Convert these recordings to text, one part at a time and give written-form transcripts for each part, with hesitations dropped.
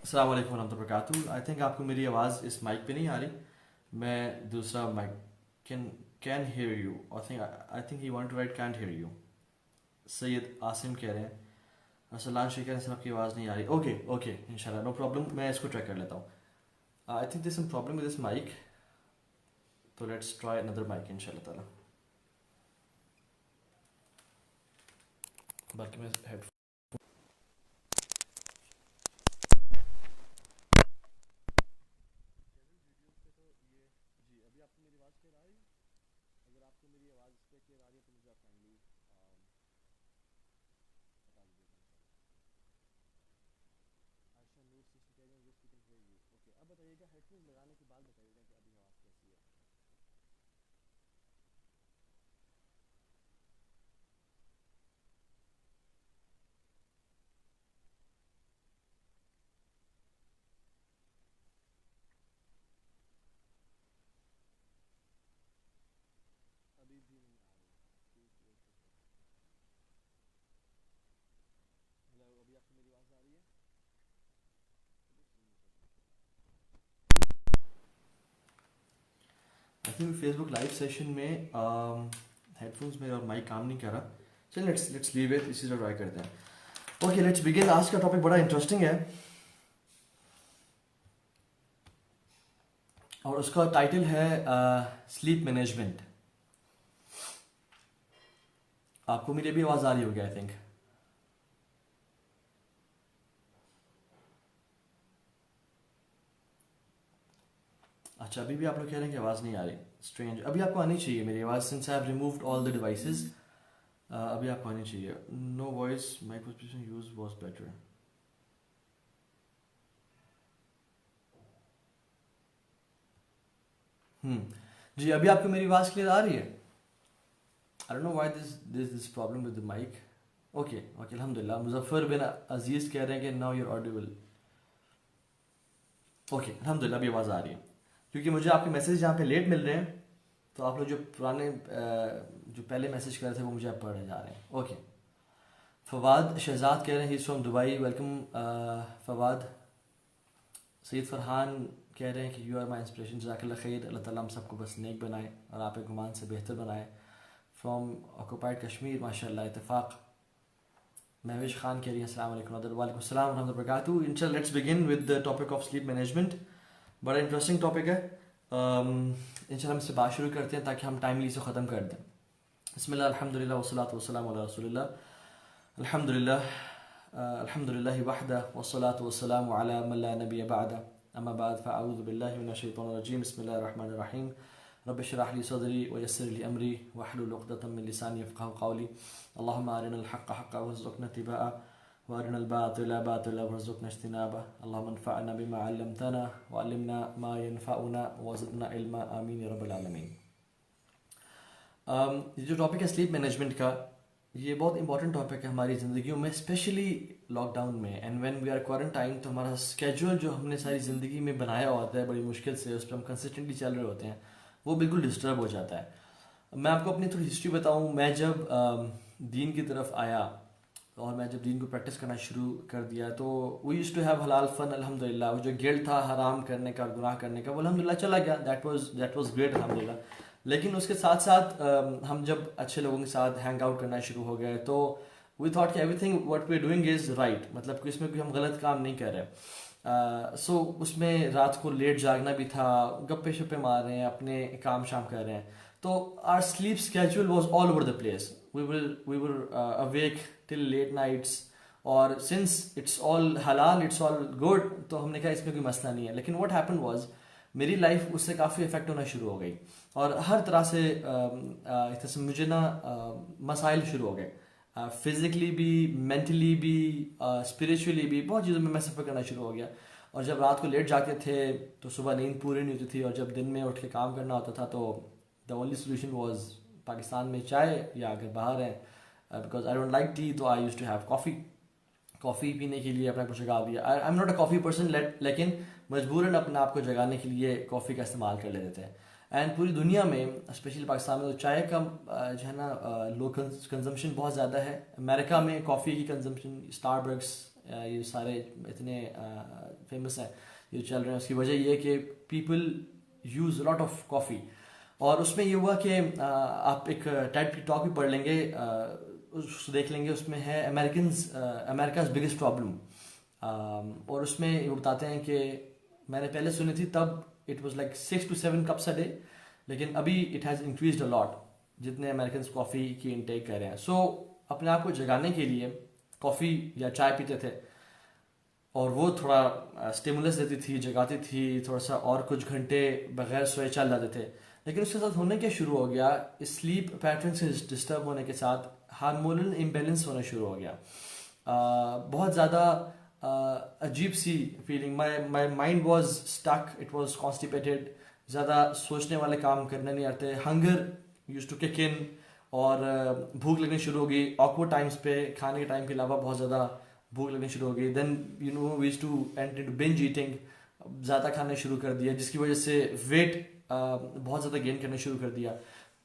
अस्सलाम वालेकुम वरहमतुल्लाहि वबरकातुहू। आई थिंक आपको मेरी आवाज़ इस माइक पे नहीं आ रही। मैं दूसरा mic can can hear you. I think he want to right can't hear you. Syed Asim कह रहे हैं। असलान शेख कह रहे हैं सर आपकी आवाज़ नहीं आ रही। ओके ओके इंशाल्लाह नो प्रॉब्लम, मैं इसको ट्राई कर लेता हूँ। I think this some problem with this mic, तो लेट्स ट्राई अनदर माइक इंशाल्लाह ताला। बाकी मैं हेड जी अभी आपको मेरी आवाज़ क्लियर आ रही है? अगर आपको मेरी आवाज़ इस पर क्लियर आ रही है तो मुझे आप काइंडली बता दीजिएगा इंशाल्लाह। आयशा नूर सिस्टर कह रही हैं yes we can hear you. Okay अब बताइएगा, हेडफोन्स लगाने के बाद बताइएगा कि अभी आवाज़ कैसी है। अभी भी नहीं आ रही। ठीक ओके हेलो, अभी आपको मेरी आवाज़ आ रही है? I think Facebook live session में हेडफोन्स में और माइक काम नहीं कर रहा। चलिए लेट्स लेट्स लीव इट, इसी से ट्राई करते हैं। Okay let's begin. आज का टॉपिक बड़ा इंटरेस्टिंग है और उसका टाइटल है स्लीप मैनेजमेंट। आपको मेरी भी आवाज़ आ रही होगी आई थिंक। अच्छा अभी भी आप लोग कह रहे हैं कि आवाज़ नहीं आ रही। स्ट्रेंज। अभी आपको आनी चाहिए मेरी आवाज़, since I have removed all the devices. अभी आपको आनी चाहिए। No voice microphone use was better. जी अभी आपको मेरी आवाज़ क्लियर आ रही है? I don't know why this problem with the mic. Okay okay अल्हम्दुलिल्लाह। मुजफ्फर बिन अजीज कह रहे हैं कि नाउ यूर ऑडिबल। ओके अल्हम्दुलिल्लाह अभी आवाज़ आ रही है। क्योंकि मुझे आपके मैसेज जहाँ पे लेट मिल रहे हैं, तो आप लोग जो पुराने जो पहले मैसेज कर रहे थे वो मुझे अब पढ़े जा रहे हैं। ओके। फवाद शहजाद कह रहे हैं he from Dubai. Welcome Fawad. Syed Farhan कह रहे हैं कि यू आर माई इंस्पिरेशन। जज़ाकल्लाह खैर। अल्लाह ताला हम सबको बस नेक बनाए और आप एक गुमान से बेहतर बनाए। फ्रॉम ऑक्यूपाइड कश्मीर माशाल्लाह इत्तेफाक। महविश खान कह रही है अस्सलाम वालेकुम। वालेकुम अस्सलाम वरहमतुल्लाहि वबरकातुहू। इंशाल्लाह let's begin with the topic of sleep management. बड़ा इंटरेस्टिंग टॉपिक है। इंशाल्लाह हम इससे बात शुरू करते हैं ताकि हम टाइमली इसे ख़त्म कर दें। बिस्मिल्लाह अल्हम्दुलिल्लाह वस्सलातु वस्सलामु अला रसूलिल्लाह। अल्हम्दुलिल्लाह अल्हम्दुलिल्लाहि वहदा वस्सलातु वस्सलामु अला मन ला नबिय्य बअदा। अम्मा बाद फ़अऊज़ु बिल्लाहि मिनश शैतानिर रजीम। बिस्मिल्लाहिर रहमानिर रहीम। रब्बि इश्रह ली सदरी व यस्सिर ली अमरी वहलुल उक़दतम मिन लिसानी यफ़क़हू क़ौली। अल्लाहुम्मा अरिनल हक़्क़ हक़्क़न वरज़ुक़ना इत्तिबाअह व अरिनल बातिला बातिला वरज़ुक़ना इज्तिनाबह। अल्लाहुम्मा अन्फ़अना बिमा अल्लमतना व अल्लिमना मा यनफ़अुना व ज़िदना इल्मा। आमीन या रब्बल आलमीन। ये जो टॉपिक है स्लीप मैनेजमेंट का, ये बहुत इंपॉर्टेंट टॉपिक है हमारी ज़िंदगियों में, स्पेशली लॉकडाउन में। And when we are quarantine, तो हमारा स्केड्यूल जो हमने सारी ज़िंदगी में बनाया होता है बड़ी मुश्किल से, उस पर हम कंसिस्टेंटली चल रहे होते हैं, वो बिल्कुल डिस्टर्ब हो जाता है। मैं आपको अपनी थोड़ी हिस्ट्री बताऊं। मैं जब दीन की तरफ आया और मैं जब दीन को प्रैक्टिस करना शुरू कर दिया, तो वी यूज्ड टू हैव हलाल फन अल्हम्दुलिल्लाह। वो जो गिल्ट था हराम करने का, गुनाह करने का, वो अल्हम्दुलिल्लाह चला गया। दैट वाज ग्रेट अल्हम्दुलिल्लाह। लेकिन उसके साथ साथ हम जब अच्छे लोगों के साथ हैंग आउट करना शुरू हो गए, तो वी थॉट कि everything what we are doing is right, मतलब कि इसमें कोई हम गलत काम नहीं कर रहे। सो उसमें रात को लेट जागना भी था, गप्पे शप्पे मार रहे हैं, अपने काम शाम कर रहे हैं। तो our sleep schedule was all over the place. We were awake till late nights. और सिंस इट्स ऑल हलाल, इट्स ऑल गुड, तो हमने कहा इसमें कोई मसला नहीं है। लेकिन व्हाट हैपन वाज, मेरी लाइफ उससे काफ़ी इफेक्ट होना शुरू हो गई और हर तरह से एक तरह से मुझे ना मसाइल शुरू हो गए। फिजिकली भी, मेंटली भी, स्पिरिचुअली भी, बहुत चीज़ों में मैं सफ़र करना शुरू हो गया। और जब रात को लेट जाते थे तो सुबह नींद पूरी नहीं होती थी, और जब दिन में उठ के काम करना होता था तो the only solution was Pakistan में चाय, या अगर बाहर है because I don't like tea, तो I use to have coffee. Coffee पीने के लिए अपना कुछ जगा दिया। I am not a coffee person, लेकिन मजबूरन अपने आप को जगाने के लिए कॉफ़ी का इस्तेमाल कर लेते थे। एंड पूरी दुनिया में, स्पेशली पाकिस्तान में, तो चाय का जो है ना लो कंजम्पशन बहुत ज़्यादा है। अमेरिका में कॉफ़ी की कंजम्पशन, स्टारबक्स ये सारे इतने फेमस हैं ये चल रहे हैं, उसकी वजह ये है कि people use lot of coffee. और उसमें ये हुआ कि आप एक टेड की टॉक भी पढ़ लेंगे, उसको देख लेंगे, उसमें है अमेरिकाज बिगेस्ट प्रॉब्लम। और उसमें ये बताते हैं कि मैंने पहले सुनी थी तब it was like 6 to 7 cups a day, लेकिन अभी it has increased a lot जितने अमेरिकन कॉफ़ी की इनटेक कर रहे हैं। सो अपने आप को जगाने के लिए कॉफ़ी या चाय पीते थे और वो थोड़ा स्टिमुलस देती थी, जगाती थी, थोड़ा सा और कुछ घंटे बगैर सोए चल जाते थे। लेकिन उसके साथ होने क्या शुरू हो गया, स्लीप पैटर्न से डिस्टर्ब होने के साथ हार्मोनल इम्बेलेंस होना शुरू हो गया। बहुत ज़्यादा अजीब सी feeling, my mind was stuck, it was constipated, ज़्यादा सोचने वाले काम करने नहीं आते, hunger use to kick in, और भूख लगनी शुरू हो गई ऑकवर्ड टाइम्स पे, खाने के टाइम के अलावा बहुत ज़्यादा भूख लगनी शुरू हो गई। Then you know we used to enter into binge eating, ज़्यादा खाने शुरू कर दिया जिसकी वजह से वेट बहुत ज़्यादा गेन करना शुरू कर दिया।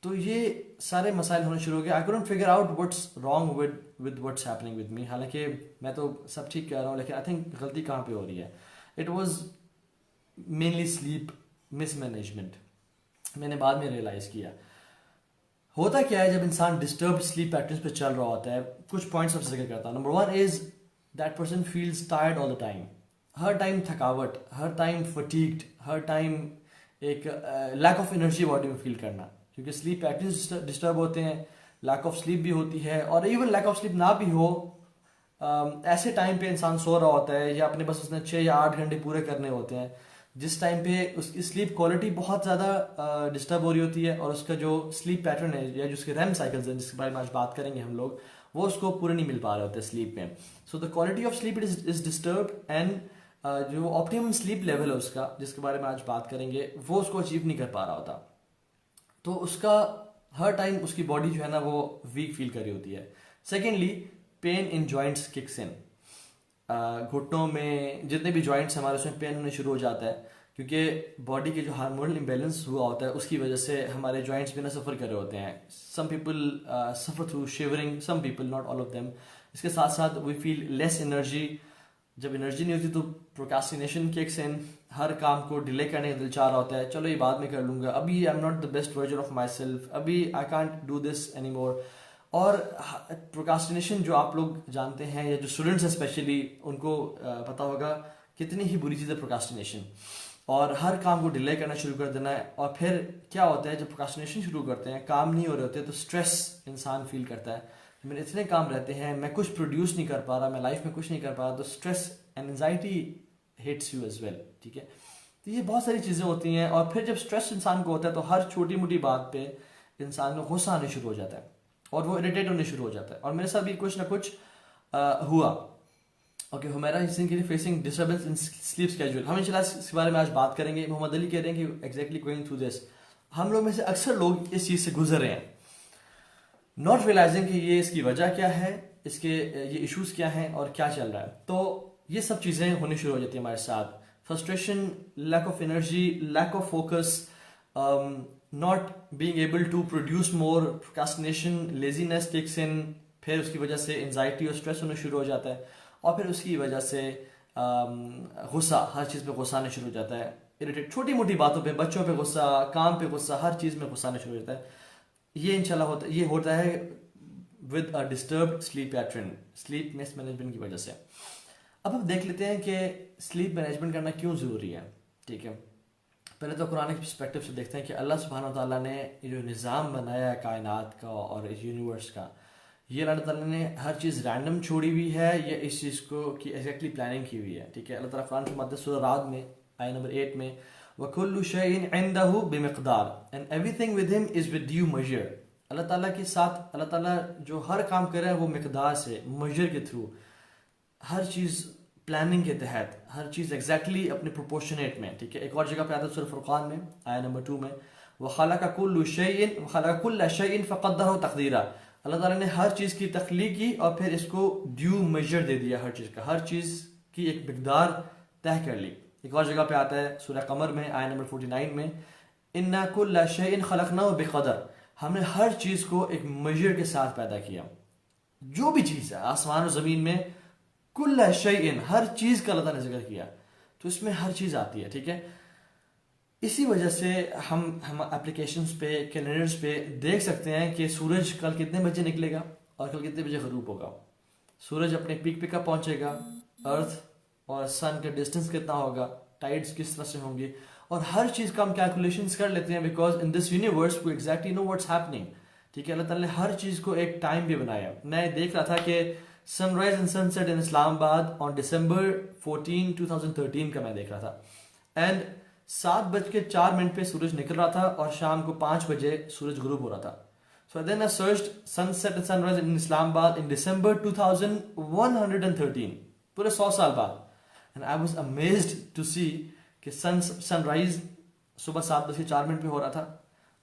तो ये सारे मसाइल होने शुरू हो गए। I couldn't figure out what's wrong with what's happening with me. हालांकि मैं तो सब ठीक कह रहा हूँ, लेकिन आई थिंक गलती कहाँ पे हो रही है। It was mainly sleep mismanagement. मैंने बाद में रियलाइज़ किया होता क्या है जब इंसान डिस्टर्ब स्लीप पैटर्न्स पे चल रहा होता है। कुछ पॉइंट्स ऑफ जिक्र करता हूँ। Number 1 is that person feels tired all the time, her time थकावट, हर टाइम फटीग्ड, हर टाइम एक लैक ऑफ एनर्जी बॉडी में फील करना, क्योंकि स्लीप पैटर्न्स डिस्टर्ब होते हैं, लैक ऑफ स्लीप भी होती है। और इवन लैक ऑफ स्लीप ना भी हो, ऐसे टाइम पे इंसान सो रहा होता है या अपने बस उसने 6 या 8 घंटे पूरे करने होते हैं, जिस टाइम पे उसकी स्लीप क्वालिटी बहुत ज़्यादा डिस्टर्ब हो रही होती है, और उसका जो स्लीप पैटर्न है या जो उसके रैम साइकिल्स हैं जिसके बारे में आज बात करेंगे हम लोग, वो उसको पूरे नहीं मिल पा रहे होते स्लीप में। So the quality of sleep is disturb, and जो ऑप्टिमम स्लीप लेवल है उसका, जिसके बारे में आज बात करेंगे, वो उसको अचीव नहीं कर पा रहा होता। तो उसका हर टाइम उसकी बॉडी जो है ना वो वीक फील कर रही होती है। Secondly, pain in joints kicks in. घुटनों में जितने भी जॉइंट्स हमारे उसमें पेन होने शुरू हो जाता है, क्योंकि बॉडी के जो हार्मोनल इम्बेलेंस हुआ होता है उसकी वजह से हमारे जॉइंट्स भी ना सफ़र कर रहे होते हैं। Some people suffer through shivering, some people, not all of them. इसके साथ साथ वी फील लेस एनर्जी। जब एनर्जी नहीं होती तो प्रोक्रास्टिनेशन किक्स इन, हर काम को डिले करने का दिल चाह रहा होता है, चलो ये बाद में कर लूँगा, अभी I am not the best version of myself, अभी I can't do this anymore. और प्रोक्रास्टिनेशन जो आप लोग जानते हैं, या जो स्टूडेंट्स हैं स्पेशली, उनको पता होगा कितनी ही बुरी चीज़ है प्रोक्रास्टिनेशन। और हर काम को डिले करना शुरू कर देना है। और फिर क्या होता है, जब प्रोक्रास्टिनेशन शुरू करते हैं, काम नहीं हो रहे होते, तो स्ट्रेस इंसान फील करता है, मेरे इतने काम रहते हैं, मैं कुछ प्रोड्यूस नहीं कर पा रहा, मैं लाइफ में कुछ नहीं कर पा रहा। तो stress and anxiety hits you as well, ठीक है। तो ये बहुत सारी चीज़ें होती हैं। और फिर जब स्ट्रेस इंसान को होता है तो हर छोटी मोटी बात पे इंसान में गुस्सा आने शुरू हो जाता है और वो इरिटेट होने शुरू हो जाता है। और मेरे साथ भी कुछ ना कुछ हुआ। Okay, Humaira Hisan facing disturbance in sleep schedule. हम इंशाल्लाह इसके बारे में आज बात करेंगे। मोहम्मद अली कह रहे हैं कि एग्जैक्टली गोइंग थ्रू दिस, हम लोग में से अक्सर लोग इस चीज़ से गुजर रहे हैं, नॉट रियलाइजिंग कि ये इसकी वजह क्या है, इसके ये इश्यूज क्या हैं और क्या चल रहा है। तो ये सब चीज़ें होनी शुरू हो जाती है हमारे साथ। Frustration, lack of energy, lack of focus, not being able to produce more, procrastination, laziness takes in. फिर उसकी वजह से एंजाइटी और स्ट्रेस होना शुरू हो जाता है। और फिर उसकी वजह से गुस्सा, हर चीज़ पे गुस्सा आने शुरू हो जाता है, इरिटेट, छोटी मोटी बातों पे, बच्चों पे गुस्सा, काम पे गुस्सा, हर चीज़ में गुस्सा आने शुरू हो जाता है। ये इंशाल्लाह ये होता है with a disturbed sleep pattern, sleep mismanagement की वजह से। अब हम देख लेते हैं कि स्लीप मैनेजमेंट करना क्यों ज़रूरी है, ठीक है। पहले तो कुरान के पर्सपेक्टिव से देखते हैं कि अल्लाह सुब्हानहू व तआला ने जो निज़ाम बनाया है कायनात का और इस यूनिवर्स का, ये अल्लाह ताला ने हर चीज़ रैंडम छोड़ी हुई है या इस चीज़ को की एग्जैक्टली प्लानिंग की हुई है, ठीक है। अल्लाह ताला कुरान की मुक़द्दस सूरह राद में आयत नंबर 8 में वकुल्लु शैइन इंदहु बिमिक़दार and everything with him is with due measure. Allah ताला के साथ अल्लाह ताला जो हर काम कर रहा है वो मिक़दार से, मेजर के थ्रू, हर चीज़ प्लानिंग के तहत, हर चीज़ एग्जैक्टली अपने प्रोपोर्शनेट में, ठीक है। एक और जगह पे आता है सूरह फुरक़ान में आयत नंबर 2 में वख़लक़ कुल्लु शैइन वख़लक़ कुल्ल शैइन फ़क़द्दरहु तक़दीरा। अल्लाह ताला ने हर चीज़ की तख्लीक की और फिर इसको ड्यू मेजर दे दिया, हर चीज़ का, हर चीज़ की एक मिक़दार तय कर ली। एक और जगह पे आता है सूरह कमर में आयत नंबर 49 में इन्ना कुल्ल शैइन ख़लक़नाहु बिक़दर। हमने हर चीज़ को एक मेजर के साथ पैदा किया। जो भी चीज़ है आसमान और ज़मीन में, कुल्ला शैइन, हर चीज़ का अल्लाह ताला ने जिक्र किया, तो इसमें हर चीज़ आती है, ठीक है। इसी वजह से हम एप्लीकेशंस पे, कैलेंडर्स पे देख सकते हैं कि सूरज कल कितने बजे निकलेगा और कल कितने बजे ग़रूब होगा। सूरज अपने पीक पे कब पहुंचेगा, अर्थ और सन का डिस्टेंस कितना होगा, टाइड्स किस तरह से होंगे, और हर चीज़ का हम कैलकुलेशंस कर लेते हैं, because in this universe we exactly know what's happening, ठीक है। अल्लाह ताला ने हर चीज़ को एक टाइम भी बनाया। मैं देख रहा था कि sunrise and sunset in Islamabad on December 14, 2013 का मैं देख रहा था, एंड 7:04 पे सूरज निकल रहा था और शाम को 5 बजे सूरज ग़रूब हो रहा था। So then I searched sunset and sunrise in Islamabad in December 2113, पूरे 100 साल बाद, and I was amazed to see कि sunrise सुबह 7:04 पे हो रहा था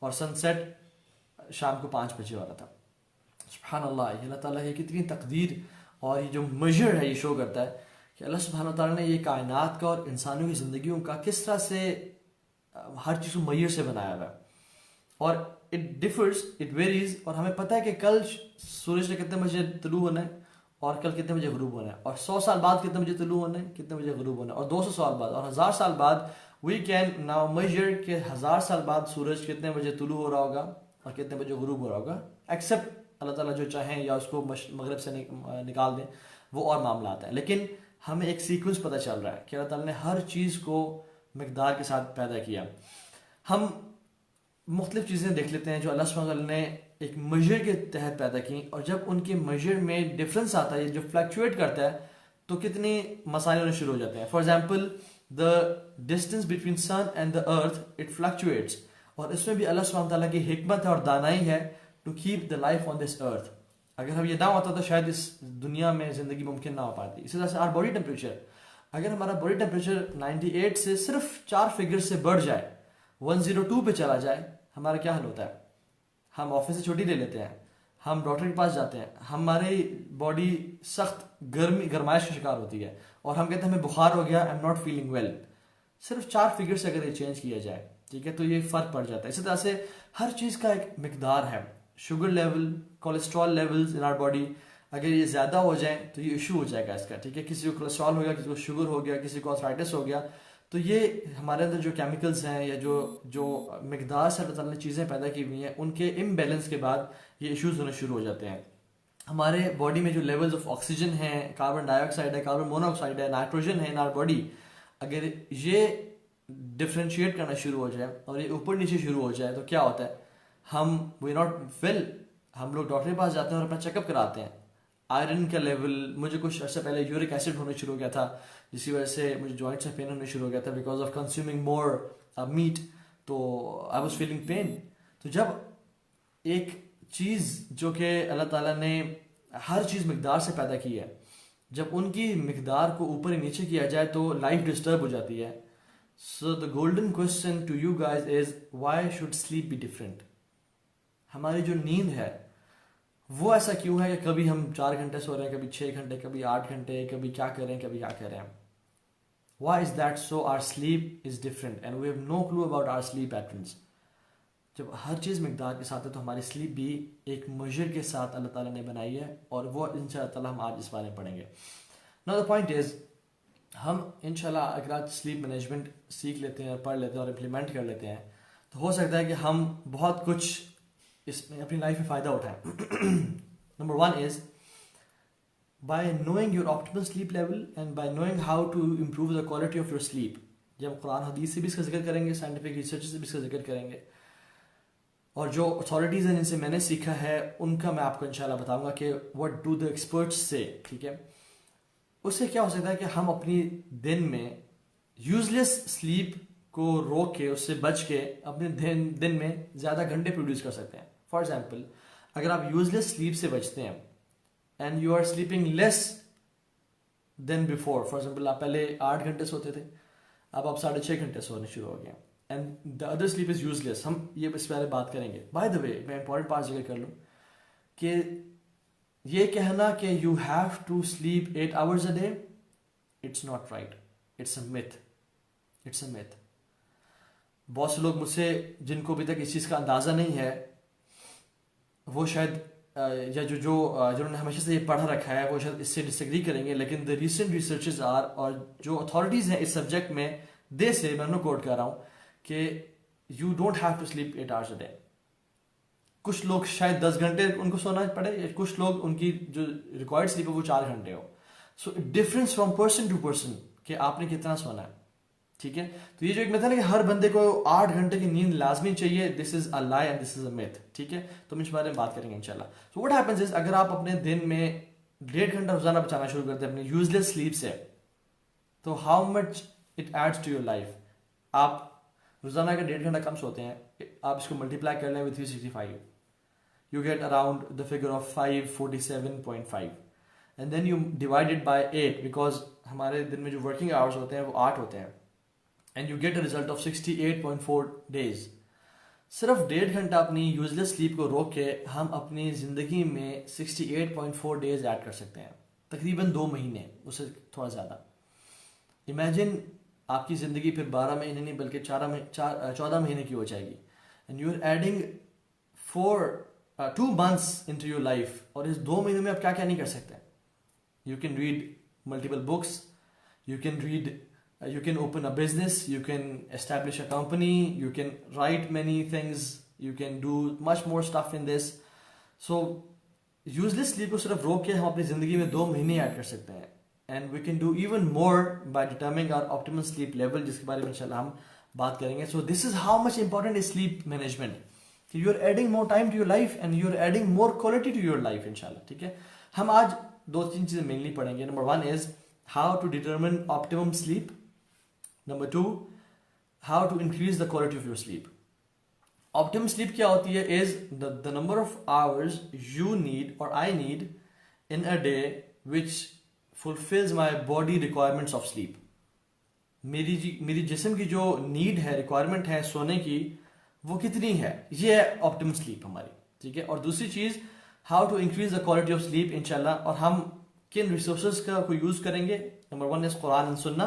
और सनसेट शाम को 5 बजे हो रहा था। सुभान अल्लाह, ये अल्लाह ताला की कितनी तकदीर, और ये जो मेजर है ये शो करता है कि अल्लाह सुभान ताला ने ये कायनात का और इंसानों की ज़िंदगियों का किस तरह से हर चीज़ को मैयर से बनाया हुआ है, और इट डिफर्स, इट वेरीज, और हमें पता है कि कल सूरज ने कितने बजे तुलू होना है और कल कितने बजे ग़रूब होना है, और 100 साल बाद कितने बजे तुलू होना है, कितने बजे ग़रूब होना है, और 200 साल बाद और 1000 साल बाद वी कैन नाउ मेजर कि 1000 साल बाद सूरज कितने बजे तुलू हो रहा होगा और कितने बजे ग़रूब हो रहा होगा, एक्सेप्ट अल्लाह ताला जो चाहें या उसको मगरब से निकाल दें, वो और मामला आता है। लेकिन हमें एक सीक्वेंस पता चल रहा है कि अल्लाह ताला ने हर चीज़ को मिकदार के साथ पैदा किया। हम मुख्तलिफ चीज़ें देख लेते हैं जो अल्लाह सुब्हानहू व तआला ने एक मेजर के तहत पैदा की, और जब उनके मेजर में डिफरेंस आता है, जो फ्लक्चुएट करता है, तो कितने मसाइल होने शुरू हो जाते हैं। For example the distance between sun and the earth, it fluctuates, और इसमें भी अल्लाह सुब्हानहू व तआला की हिकमत है और दानाई है to keep the life on this earth. अगर हम ये ना होता तो शायद इस दुनिया में ज़िंदगी मुमकिन ना हो पाती। इसी तरह से आर बॉडी टेम्परेचर, अगर हमारा बॉडी टेम्परेचर 98 से सिर्फ 4 फिगर से बढ़ जाए, 102 पे चला जाए, हमारा क्या हाल होता है। हम ऑफिस से छुट्टी ले लेते हैं, हम डॉक्टर के पास जाते हैं, हमारी बॉडी सख्त गर्माइश का शिकार होती है और हम कहते हैं हमें बुखार हो गया, आई एम नॉट फीलिंग वेल। सिर्फ 4 फिगर से अगर ये चेंज किया जाए, ठीक है, तो ये फ़र्क पड़ जाता है। इसी तरह से हर चीज़ का एक मिकदार है। Sugar level, cholesterol levels in our body, अगर ये ज़्यादा हो जाए तो ये इशू हो जाएगा इसका, ठीक है। किसी को कोलेस्ट्रॉल हो गया, किसी को शुगर हो गया, किसी को आर्थराइटिस हो गया, तो ये हमारे अंदर जो केमिकल्स हैं या जो मिकदार से अल्लाह ताला ने चीज़ें पैदा की हुई हैं, उनके इम्बैलेंस के बाद ये इश्यूज होने शुरू हो जाते हैं। हमारे बॉडी में जो लेवल्स ऑफ ऑक्सीजन है, कार्बन डाइऑक्साइड है, कार्बन मोनोऑक्साइड है, नाइट्रोजन है इन आवर बॉडी, अगर ये डिफ्रेंशिएट करना शुरू हो जाए और ये ऊपर नीचे शुरू हो जाए, तो क्या होता है, हम वी नॉट वेल, हम लोग डॉक्टर के पास जाते हैं और अपना चेकअप कराते हैं। आयरन का लेवल, मुझे कुछ अर्से पहले यूरिक एसिड होने शुरू हो गया था, जिसकी वजह से मुझे जॉइंट्स में पेन होने शुरू हो गया था because of consuming more meat, तो आई वाज फीलिंग पेन। तो जब एक चीज़ जो कि अल्लाह ताला ने हर चीज़ मिकदार से पैदा की है, जब उनकी मिकदार को ऊपर ही नीचे किया जाए तो लाइफ डिस्टर्ब हो जाती है। So the golden question to you guys is why should sleep be different. हमारी जो नींद है वो ऐसा क्यों है कि कभी हम 4 घंटे सो रहे हैं, कभी 6 घंटे, कभी 8 घंटे, कभी क्या कर रहे हैं, कभी क्या कर रहे हैं। Why is that so? Our sleep is different and we have no clue about our sleep patterns. जब हर चीज़ मिकदार के साथ है तो हमारी स्लीप भी एक मेजर के साथ अल्लाह ताला ने बनाई है, और वो इंशाअल्लाह ताला हम आज इस बारे में पढ़ेंगे। नाउ द पॉइंट इज़, हम इंशाल्लाह अगर आज स्लीप मैनेजमेंट सीख लेते हैं, पढ़ लेते हैं और इम्प्लीमेंट कर लेते हैं, तो हो सकता है कि हम बहुत कुछ इसमें अपनी लाइफ में फ़ायदा उठाएं। Number 1 is by knowing your optimal sleep level and by knowing how to improve the quality of your sleep। जब कुरान हदीस से भी इसका जिक्र करेंगे, साइंटिफिक रिसर्च से भी इसका जिक्र करेंगे, और जो अथॉरिटीज़ हैं जिनसे मैंने सीखा है उनका मैं आपको इंशाल्लाह बताऊंगा कि व्हाट डू द एक्सपर्ट्स से, ठीक है। उससे क्या हो सकता है कि हम अपनी दिन में यूजलेस स्लीप को रोक के, उससे बच के अपने दिन में ज़्यादा घंटे प्रोड्यूस कर सकते हैं। फॉर एग्जाम्पल, अगर आप यूजलेस स्लीप से बचते हैं and you are sleeping less than before, for example आप पहले 8 घंटे सोते थे, अब आप 6.5 घंटे सोने शुरू हो गए, and the other sleep is useless। हम ये इस बारे में बात करेंगे। by the way, मैं इंपॉर्टेंट पार्ट जिक्र कर लूँ कि ये कहना कि you have to sleep 8 hours a day, it's not right, it's a myth, it's a myth। बहुत से लोग मुझसे, जिनको अभी तक इस चीज़ का अंदाज़ा नहीं है, वो शायद या जिन्होंने हमेशा से ये पढ़ा रखा है वो शायद इससे डिसएग्री करेंगे, लेकिन द रिसेंट रिसर्चेस आर, और जो अथॉरिटीज़ हैं इस सब्जेक्ट में, दे से, मैं उन्हें कोट कर रहा हूँ कि you don't have to sleep 8 hours a day. कुछ लोग शायद 10 घंटे उनको सोना पड़े, कुछ लोग उनकी जो रिक्वायर्ड स्लीप है वो 4 घंटे हो। So difference from person to person कि आपने कितना सोना है, ठीक है। तो ये जो एक मिथ है ना कि हर बंदे को 8 घंटे की नींद लाजमी चाहिए, this is a lie and this is a myth, ठीक है। तो हम इस बारे में बात करेंगे इंशाल्लाह। सो व्हाट हैपेंस इज, अगर आप अपने दिन में 1.5 घंटा रोजाना बचाना शुरू करते हैं अपनी यूजलेस स्लीप से, तो how much it adds to your life. आप रोजाना अगर 1.5 घंटा कम सोते हैं, आप इसको मल्टीप्लाई कर लें with 365, you get around the figure of 547.5 and then you divide it by 8 because हमारे दिन में जो working hours होते हैं वो 8 होते हैं, and you get a result of 68.4 days। सिर्फ 1.5 घंटा अपनी यूजलेस स्लीप को रोक के हम अपनी ज़िंदगी में 68.4 डेज ऐड कर सकते हैं, तकरीबन 2 महीने, उससे थोड़ा ज़्यादा। इमेजिन आपकी ज़िंदगी फिर 12 महीने नहीं बल्कि 14 महीने की हो जाएगी, and you are adding 2 months into your life। और इस 2 महीनों में आप क्या क्या नहीं कर सकते। You can read multiple books, you can open a business, you can establish a company, you can write many things, you can do much more stuff in this। So useless sleep को सिर्फ रोक के हम अपनी ज़िंदगी में 2 महीने add कर सकते हैं, and we can do even more by determining our optimal sleep level, जिसके बारे में इंशाल्लाह हम बात करेंगे। So this is how much important is sleep management। You are adding more time to your life and you are adding more quality to your life इंशाल्लाह, ठीक है। हम आज 2-3 चीज़ें मेनली पढ़ेंगे। Number 1 is how to determine optimum sleep। Number 2, how to increase the quality of your sleep। Optimum sleep क्या होती है is the number of hours you need or I need in a day which fulfills my body requirements of sleep। मेरी जिस्म की जो need है, requirement है सोने की, वो कितनी है, ये है ऑप्टिमम स्लीप हमारी, ठीक है। और दूसरी चीज, how to increase the quality of sleep इंशाल्लाह, और हम किन रिसोर्सेज का को यूज करेंगे। नंबर 1 इज कुरान एंड सुन्ना,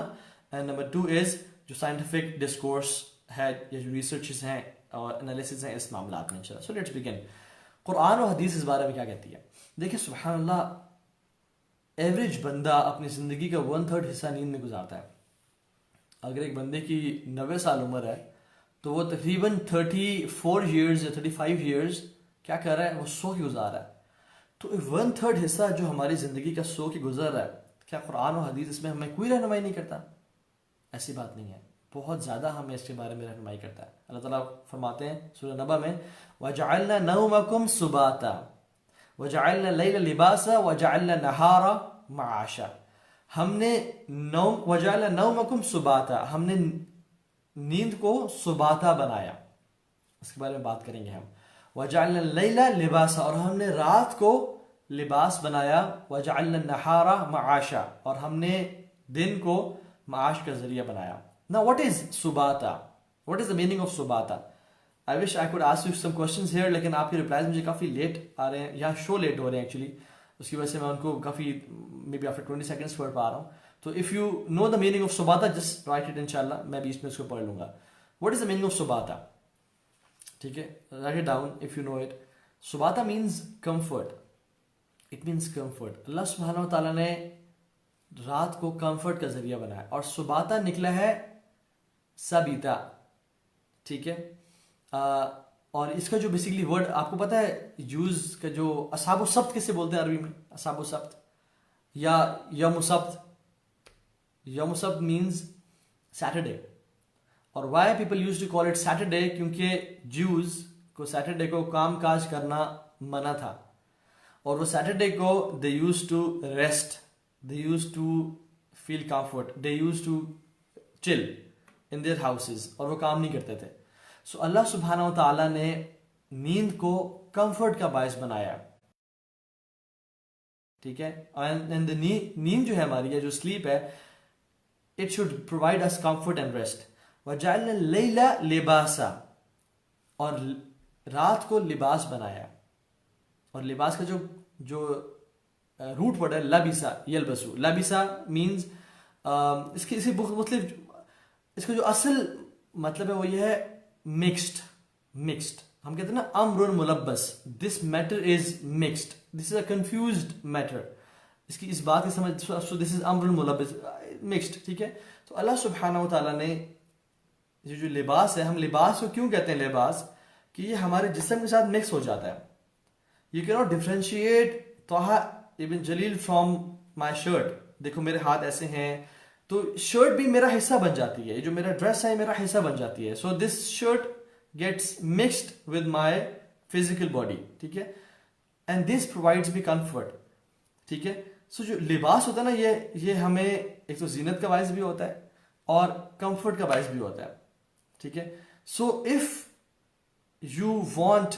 एंड नंबर 2 इज जो साइंटिफिक डिस्कोर्स है या जो रिसर्चेस हैं और एनालिसिस हैं इस मामला में इंशाल्लाह। So let's begin. कुरान और हदीस इस बारे में क्या कहती है। देखिए सुभान अल्लाह, एवरेज बंदा अपनी जिंदगी का 1/3 हिस्सा नींद में गुजारता है। अगर एक बंदे की 90 साल उम्र है तो वो तकरीबन 34 ईयर्स या 35 ईयर्स क्या कर रहा है, वो सो के गुजार रहा है। तो 1/3 हिस्सा जो हमारी ज़िंदगी का सो के गुजर रहा है, क्या कुरान और हदीस इसमें हमें कोई रहनुमाई नहीं करता? ऐसी बात नहीं है, बहुत ज़्यादा हमें इसके बारे में रहनुमाई करता है। अल्लाह ताला फरमाते हैं सूरह नबा में, वजअलना नौमकुम सुबाता वजअलना लैला लिबासा वजअलना नहारा मआशा। हमने वजअलना नौमकुम सुबाता, हमने नींद को सुबाता बनाया, इसके बारे में बात करेंगे हम। वजअलना लैला लिबासा, और हमने रात को लिबास बनाया। वजअलना नहारा मआशा, और हमने दिन को माश का जरिया बनाया। नाउ व्हाट इज सुबाता, what is the meaning of सुबाता? I wish I could ask you some questions here, लेकिन आपके रिप्लाईज मुझे काफी लेट आ रहे हैं, यहाँ शो लेट हो रहे हैं एक्चुअली, उसकी वजह से मैं उनको काफी मे बी आफ्टर 20 सेकंड्स पढ़ पा रहा हूँ। तो if you know the meaning of सुबाता जस्ट राइट इट इंशाल्लाह, मैं बीच में इसको पढ़ लूंगा। What is the meaning of सुबाता, ठीक है, write it down if you know it. सुबाता means comfort, it means comfort. Allah सुब्हानहू व तआला ने रात को कंफर्ट का जरिया बनाया, और सुबाता निकला है सबीता, ठीक है। और इसका जो बेसिकली वर्ड आपको पता है यूज का, जो असाबो सब्त किसे बोलते हैं अरबी में, असाबो सब्त या यौम सब्त। यौम सब्त मीन्स सैटरडे, और why people use to call it Saturday, क्योंकि ज्यूज को सैटरडे को काम काज करना मना था, और वो सैटरडे को they use to rest, they used to feel comfort, they used to chill in their houses, और वो काम नहीं करते थे। सो अल्लाह सुब्हानहू व तआला ने नींद को कंफर्ट का बायस बनाया, ठीक है। एंड नींद जो है हमारी, जो स्लीप है, it should provide us comfort and rest. वजअलना लैला लिबासा, और रात को लिबास बनाया। और लिबास का जो रूट वर्ड है लबिसा यलबसु। लबिसा मीन्स इसकी मतलब इसका जो असल मतलब है वो ये है मिक्स्ड। हम कहते हैं ना अम्रुन मुलब्बस, this matter is mixed, this is a confused matter, इसकी इस बात की समझ, सो दिस इज अम्रुन मुलब्बस मिक्स्ड, ठीक है। तो अल्लाह सुब्हानहू व तआला ने ये जो लिबास है, हम लिबास को क्यों कहते हैं लिबास, कि ये हमारे जिस्म के साथ मिक्स हो जाता है। यू कैन नॉट डिफ्रेंशिएट तोहा इब्न जलील फ्रॉम माई शर्ट, देखो मेरे हाथ ऐसे हैं, तो शर्ट भी मेरा हिस्सा बन जाती है, ये जो मेरा ड्रेस है मेरा हिस्सा बन जाती है। So this shirt gets mixed with my physical body, ठीक है, and this provides me comfort, ठीक है। सो जो लिबास होता है ना, ये हमें एक तो जीनत का बायस भी होता है और कंफर्ट का बायस भी होता है, ठीक है। So if you want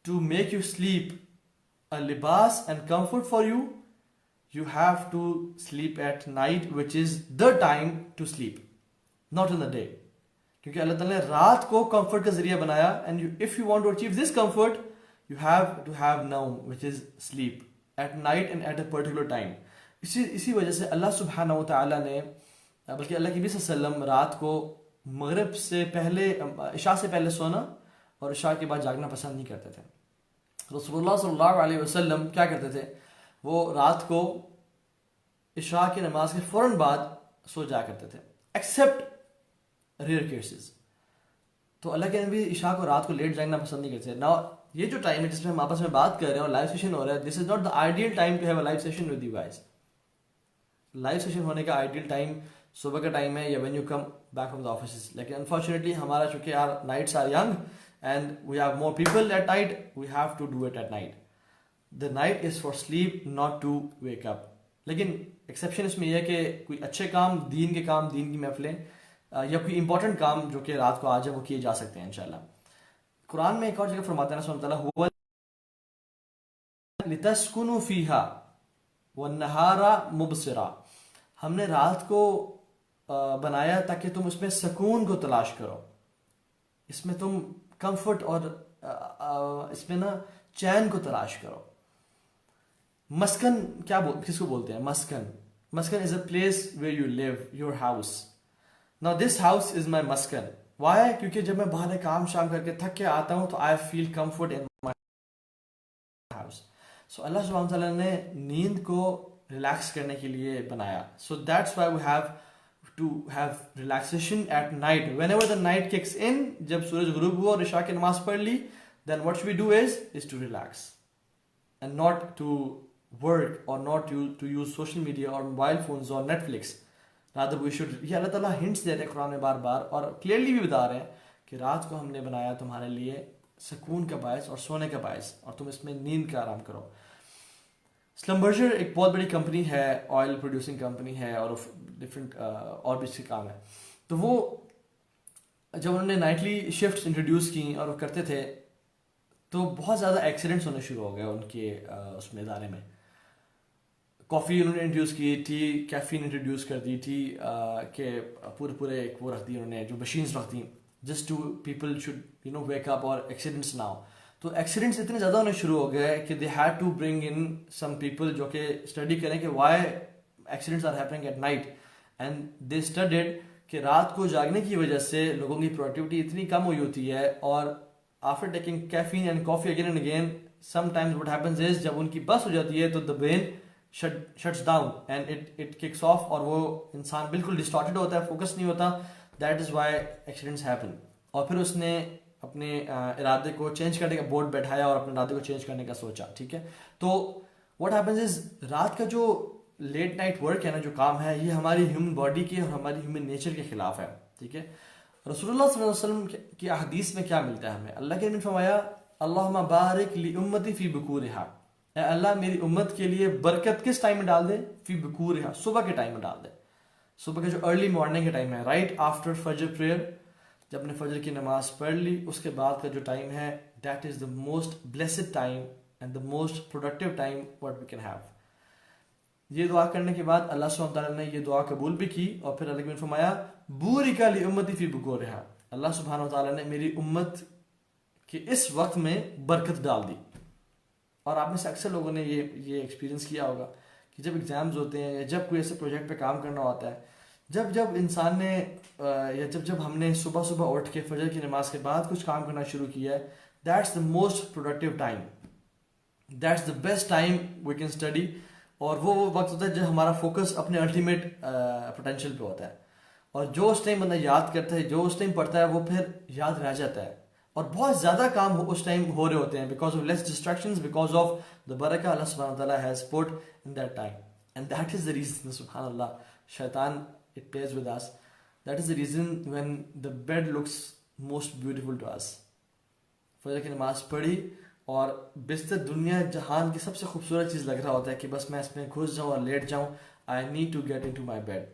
to make you sleep a libas and comfort for you, you have to sleep at night, which is the time to sleep, not in the day, क्योंकि अल्लाह ताला ने रात को कंफर्ट का जरिया बनाया, and if you want to achieve this comfort you have to have नाउम which is sleep at night and at a particular time. इसी वजह से अल्लाह सुब्हानहू व तआला ने, बल्कि अल्लाह के नबी सल्लल्लाहु अलैहि वसल्लम रात को मगरिब से पहले, इशा से पहले सोना और इशा के बाद जागना पसंद नहीं करते थे। रसूलुल्लाह सल्लल्लाहु अलैहि वसल्लम क्या करते थे, वो रात को इशा की नमाज के फौरन बाद सो जाया करते थे, एक्सेप्ट रेयर केसेस। तो अल्लाह के नबी इशा को रात को लेट जागना पसंद नहीं करते। ना ये जो टाइम है जिसमें हम आपस में बात कर रहे हैं और लाइव सेशन हो रहा है, this is not the ideal time to have a live session with you guys. Live session होने का आइडियल टाइम सुबह का टाइम है या when you come back from the office, लेकिन अनफॉर्चुनेटली हमारा चूंकि यार nights are young and we have more people at night, we have to do it at night. The night is for sleep, not to wake up. लेकिन exception इसमें यह है कि कोई अच्छे काम, दीन के काम, दीन की महफिलें या कोई इंपॉर्टेंट काम जो कि रात को आज है वो किए जा सकते हैं इंशाल्लाह। कुरान में एक और जगह फरमाते हैं सुब्हानहू व तआला, हुवा लितस्कुनु फीहा वन्नहारा मुबसिरा, हमने रात को बनाया ताकि तुम उसमें सुकून को तलाश करो, इसमें तुम कंफर्ट और इसमें ना चैन को तलाश करो। मस्कन किसको बोलते हैं? मस्कन is a place where you live, your house. Now this house is my मस्कन। वाई? क्योंकि जब मैं बाहर काम शाम करके थक के आता हूं तो I feel comfort in my house. So अल्लाह सुब्हानहू व तआला ने नींद को रिलैक्स करने के लिए बनाया। So that's why we have to have relaxation at night. Whenever the night kicks in, जब सूरज गुरूब हुआ और इशा की नमाज पढ़ ली, then what should we do is to relax and not to work or not to use social media or mobile phones or Netflix. Rather we should, ये अल्लाह ताला hints दे रहे हैं कुरान में बार बार और clearly भी बता रहे हैं कि रात को हमने बनाया तुम्हारे लिए सुकून का बायस और सोने का बायस, और तुम इसमें नींद का आराम करो। स्लम्बर्जर एक बहुत बड़ी कंपनी है, ऑयल प्रोड्यूसिंग कंपनी है और डिफरेंट और भी इसके काम है। तो वो जब उन्होंने नाइटली शिफ्ट्स इंट्रोड्यूस की और वो करते थे तो बहुत ज़्यादा एक्सीडेंट्स होने शुरू हो गए उनके उसमें इदारे में। कॉफ़ी उन्होंने इंट्रोड्यूस की, टी कैफीन इंट्रोड्यूस कर दी थी कि पूरे एक वो रख दी उन्होंने, जो मशीन्स रख दी just to people should wake up और एक्सीडेंट्स ना हो। तो एक्सीडेंट्स इतने ज़्यादा होने शुरू हो गए कि they had to bring in some people जो कि स्टडी करें कि why accidents are happening at night, and they studied कि रात को जागने की वजह से लोगों की प्रोडक्टिविटी इतनी कम हुई होती है, और after taking caffeine and coffee again and again sometimes what happens is जब उनकी बस हो जाती है तो the brain shuts down and it kicks of, और वो इंसान बिल्कुल डिस्टॉर्टेड होता है, फोकस नहीं होता। That is why accidents happen. और फिर उसने अपने इरादे को चेंज करने का बोर्ड बैठाया और अपने इरादे को चेंज करने का सोचा, ठीक है। तो व्हाट हैपेंस इज रात का जो लेट नाइट वर्क है ना, जो काम है, ये हमारी ह्यूमन बॉडी के और हमारी ह्यूमन नेचर के खिलाफ है, ठीक है। रसूलुल्लाह सल्लल्लाहु अलैहि वसल्लम की हदीस में क्या मिलता है हमें? अल्लाह के नबी ने फरमाया, अल्लाहुम्मा बारिक ली उम्मती फी बुकूरिहा, ए अल्लाह मेरी उम्मत के लिए बरकत किस टाइम में डाल दे? फी बुकूरिहा, सुबह के टाइम में डाल दे। सुबह का जो अर्ली मॉर्निंग का टाइम है, राइट आफ्टर फजर प्रेयर, जब ने फजर की नमाज पढ़ ली उसके बाद का जो टाइम है, that is the most blessed time and the most productive time what we can have. ये दुआ करने के बाद अल्लाह सुब्हानहू व तआला ने ये दुआ कबूल भी की, और फिर अल्लाह ने फरमाया बूरिका ली उम्मती फी बुकूरिहा, अल्लाह सुब्हानहू व तआला ने मेरी उम्मत के इस वक्त में बरकत डाल दी। और आप में से अक्सर लोगों ने ये एक्सपीरियंस किया होगा कि जब एग्जाम्स होते हैं या जब कोई ऐसे प्रोजेक्ट पे काम करना होता है, जब इंसान ने या जब हमने सुबह सुबह उठ के फजर की नमाज के बाद कुछ काम करना शुरू किया है, that's the most productive time, that's the best time we can study. और वो वक्त होता है जब हमारा फोकस अपने अल्टीमेट पोटेंशियल पे होता है, और जो उस टाइम बंदा याद करता है, जो उस टाइम पढ़ता है, वो फिर याद रह जाता है। और बहुत ज़्यादा काम उस टाइम हो रहे होते हैं because of less distractions, because of the बरका अल्लाह सुब्हानहू व तआला has put in that time, and that is the reason, सुब्हान अल्लाह, शैतान it plays with us, that is the reason when the bed looks most beautiful to us. फजर की नमाज पढ़ी और बिस्तर दुनिया जहान की सबसे खूबसूरत चीज़ लग रहा होता है कि बस मैं इसमें घुस जाऊँ और लेट जाऊँ, I need to get into my bed,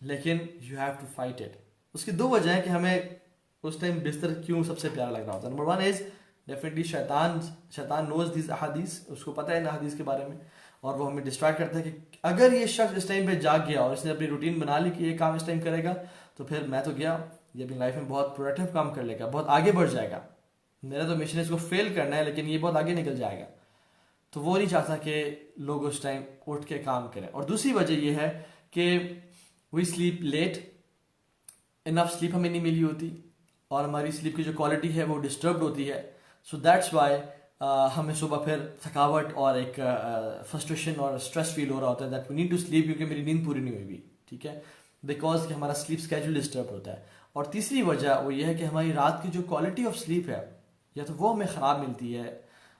लेकिन you have to fight it. उसकी दो वजह है कि हमें उस टाइम बिस्तर क्यों सबसे प्यारा लग रहा होता है। नंबर वन इज डेफिनेटली शैतान नोज दिस अहादीस, उसको पता है इन अहादीस के बारे में, और वो हमें डिस्ट्रैक्ट करता है कि अगर ये शख्स इस टाइम पे जाग गया और इसने अपनी रूटीन बना ली कि ये काम इस टाइम करेगा, तो फिर मैं तो गया, ये अपनी लाइफ में बहुत प्रोडक्टिव काम कर लेगा, बहुत आगे बढ़ जाएगा, मेरा तो मिशन है इसको फेल करना है, लेकिन ये बहुत आगे निकल जाएगा। तो वो नहीं चाहता कि लोग उस टाइम उठ के काम करें। और दूसरी वजह ये है कि we sleep late, enough sleep हमें नहीं मिली होती, और हमारी स्लीप की जो क्वालिटी है वो डिस्टर्ब होती है। सो दैट्स वाई हमें सुबह फिर थकावट और एक फ्रस्ट्रेशन और स्ट्रेस फील हो रहा होता है that we need to sleep, क्योंकि मेरी नींद पूरी नहीं हुई भी, ठीक है, बिकॉज कि हमारा स्लीप स्केड्यूल डिस्टर्ब होता है। और तीसरी वजह वो ये है कि हमारी रात की जो क्वालिटी ऑफ स्लीप है, या तो वो हमें ख़राब मिलती है,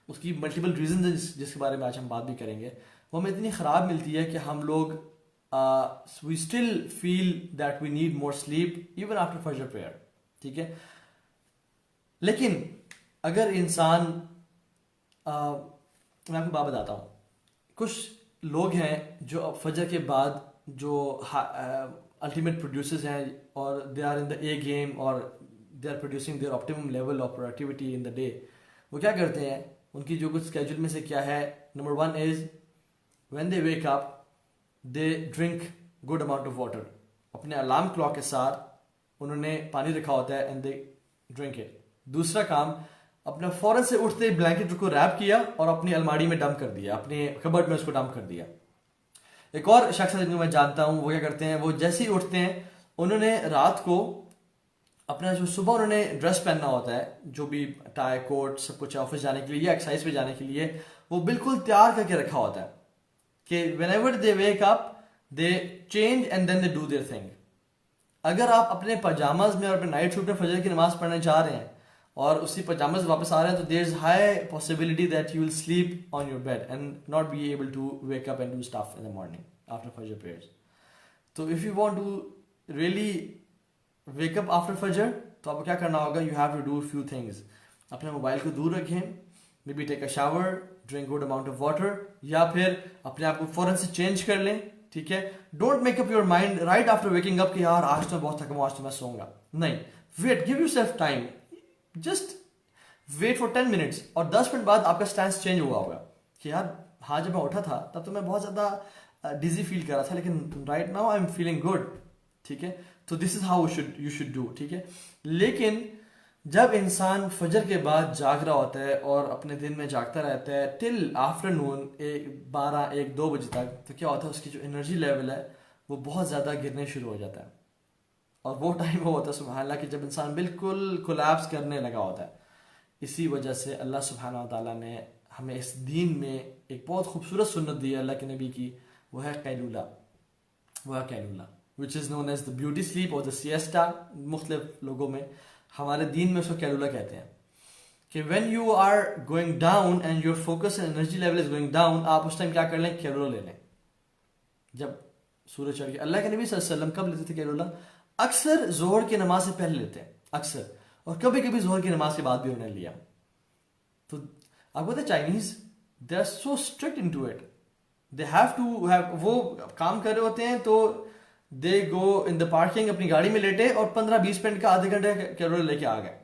उसकी मल्टीपल रीजन है जिसके बारे में आज हम बात भी करेंगे, वो हमें इतनी ख़राब मिलती है कि हम लोग we still feel that we need more sleep even after फजर प्रेयर, ठीक है। लेकिन अगर इंसान मैं आपको बात बताता हूँ, कुछ लोग हैं जो फजर के बाद जो अल्टीमेट प्रोड्यूसर्स हैं और they are in the A game और they are producing their optimum level of productivity in the day, वो क्या करते हैं, उनकी जो कुछ स्केड्यूल में से क्या है, number one is when they wake up they drink good amount of water. अपने अलार्म क्लॉक के साथ उन्होंने पानी रखा होता है एंड दे ड्रिंक इट। दूसरा काम, अपना फौरन से उठते ब्लैंकेट को रैप किया और अपनी अलमारी में डंप कर दिया, अपने कबर्ड में उसको डंप कर दिया। एक और शख्स है जिनको मैं जानता हूँ, वो क्या करते हैं, वो जैसे ही उठते हैं उन्होंने रात को अपना जो सुबह उन्होंने ड्रेस पहनना होता है, जो भी टाई कोट सब कुछ ऑफिस जाने के लिए या एक्सरसाइज पे जाने के लिए, वो बिल्कुल तैयार करके रखा होता है कि whenever they wake up they change and then they do their thing. अगर आप अपने पजामाज में और अपने नाइट सूट में फजर की नमाज पढ़ने जा रहे हैं और उसी पजामा से वापस आ रहे हैं, तो there is high possibility that you will sleep on your bed and not be able to wake up and do stuff in the morning after फजर प्रेयर्स। तो if you want to really wake up after फजर, तो आपको क्या करना होगा, you have to do few things. अपने mobile को दूर रखें, maybe take a shower, drink good amount of water, या फिर अपने आप को फौरन से चेंज कर लें, ठीक है। Don't make up your mind right after waking up कि यार आज तो बहुत थका हूं, आज तो मैं सोऊंगा, नहीं। Wait, give yourself time, just wait for 10 minutes, और 10 मिनट बाद आपका स्टैंस चेंज हुआ होगा कि यार हाँ जब मैं उठा था तब तो मैं बहुत ज़्यादा डिजी फील कर रहा था, लेकिन right now I am feeling good, ठीक है। तो this is how you should do, ठीक है। लेकिन जब इंसान फजर के बाद जाग रहा होता है और अपने दिन में जागता रहता है टिल आफ्टरनून 12-1-2 बजे तक, तो क्या होता है, उसकी जो एनर्जी लेवल है वो बहुत ज़्यादा गिरने शुरू हो जाता है। और वो टाइम वो होता है सुबहान अल्लाह कि जब इंसान बिल्कुल कोलैप्स करने लगा होता है। इसी वजह से अल्लाह सुब्हानहू व तआला ने हमें इस दीन में एक बहुत खूबसूरत सुन्नत दी है अल्लाह के नबी की, वो है कैलूला, which is known as the beauty sleep और द सिएस्टा। मुख्तलिफ लोगों में, हमारे दीन में उसको कैलूला कहते हैं कि when you are going down and your focus and energy level is going down, आप उस टाइम क्या कर लें, कैलूला ले लें। जब सूरज चढ़ गया, अल्लाह के नबी सल्लल्लाहु अलैहि वसल्लम कब लेते थे कैलूला, अक्सर जोहर की नमाज से पहले लेते हैं अक्सर, और कभी कभी जोहर की नमाज के बाद भी उन्होंने लिया। तो आपको पता है Chinese they are so strict into it, they have to have, वो काम कर रहे होते हैं तो दे गो इन द पार्किंग, अपनी गाड़ी में लेटे और 15-20 मिनट का आधे घंटे कैलोरी लेके आ गए,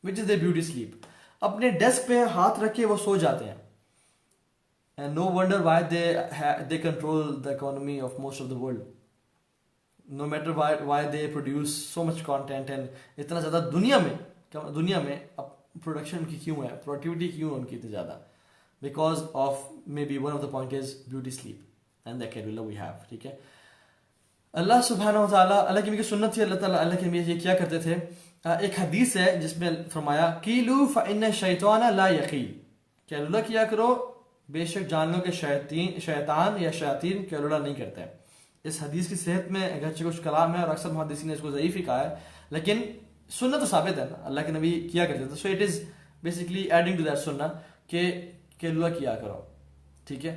which is the beauty sleep. अपने डेस्क पे हाथ रख के वो सो जाते हैं, and no wonder why they control the economy of most of the world, no matter why they produce so much content, and इतना ज्यादा दुनिया में अब प्रोडक्शन उनकी क्यों है, प्रोडक्टिविटी क्यों है उनकी इतनी ज्यादा, because of may be one of the point is beauty sleep and the कैलूला वी हैव, ठीक है। अल्लाह सुब्हानहू व तआला, अल्लाह की भी सुन्नत थी, अल्लाह के नबी ये क्या करते थे एक हदीस है जिसमें फरमाया कीलू फ़इन्न शैतान ला यकील, कैलुला किया करो, बेशक जान लो कि शैतान या शयातीन कैलुला नहीं करते हैं। इस हदीस की सेहत में अगरचे कुछ कलाम है और अक्सर मुहद्दिसीन ने इसको ज़ईफ़ ही कहा है, लेकिन सुन्नत तो साबित है ना, अल्लाह के नबी किया करते थे। So it is basically adding to that सुन्ना कि कैलुला किया करो, ठीक है।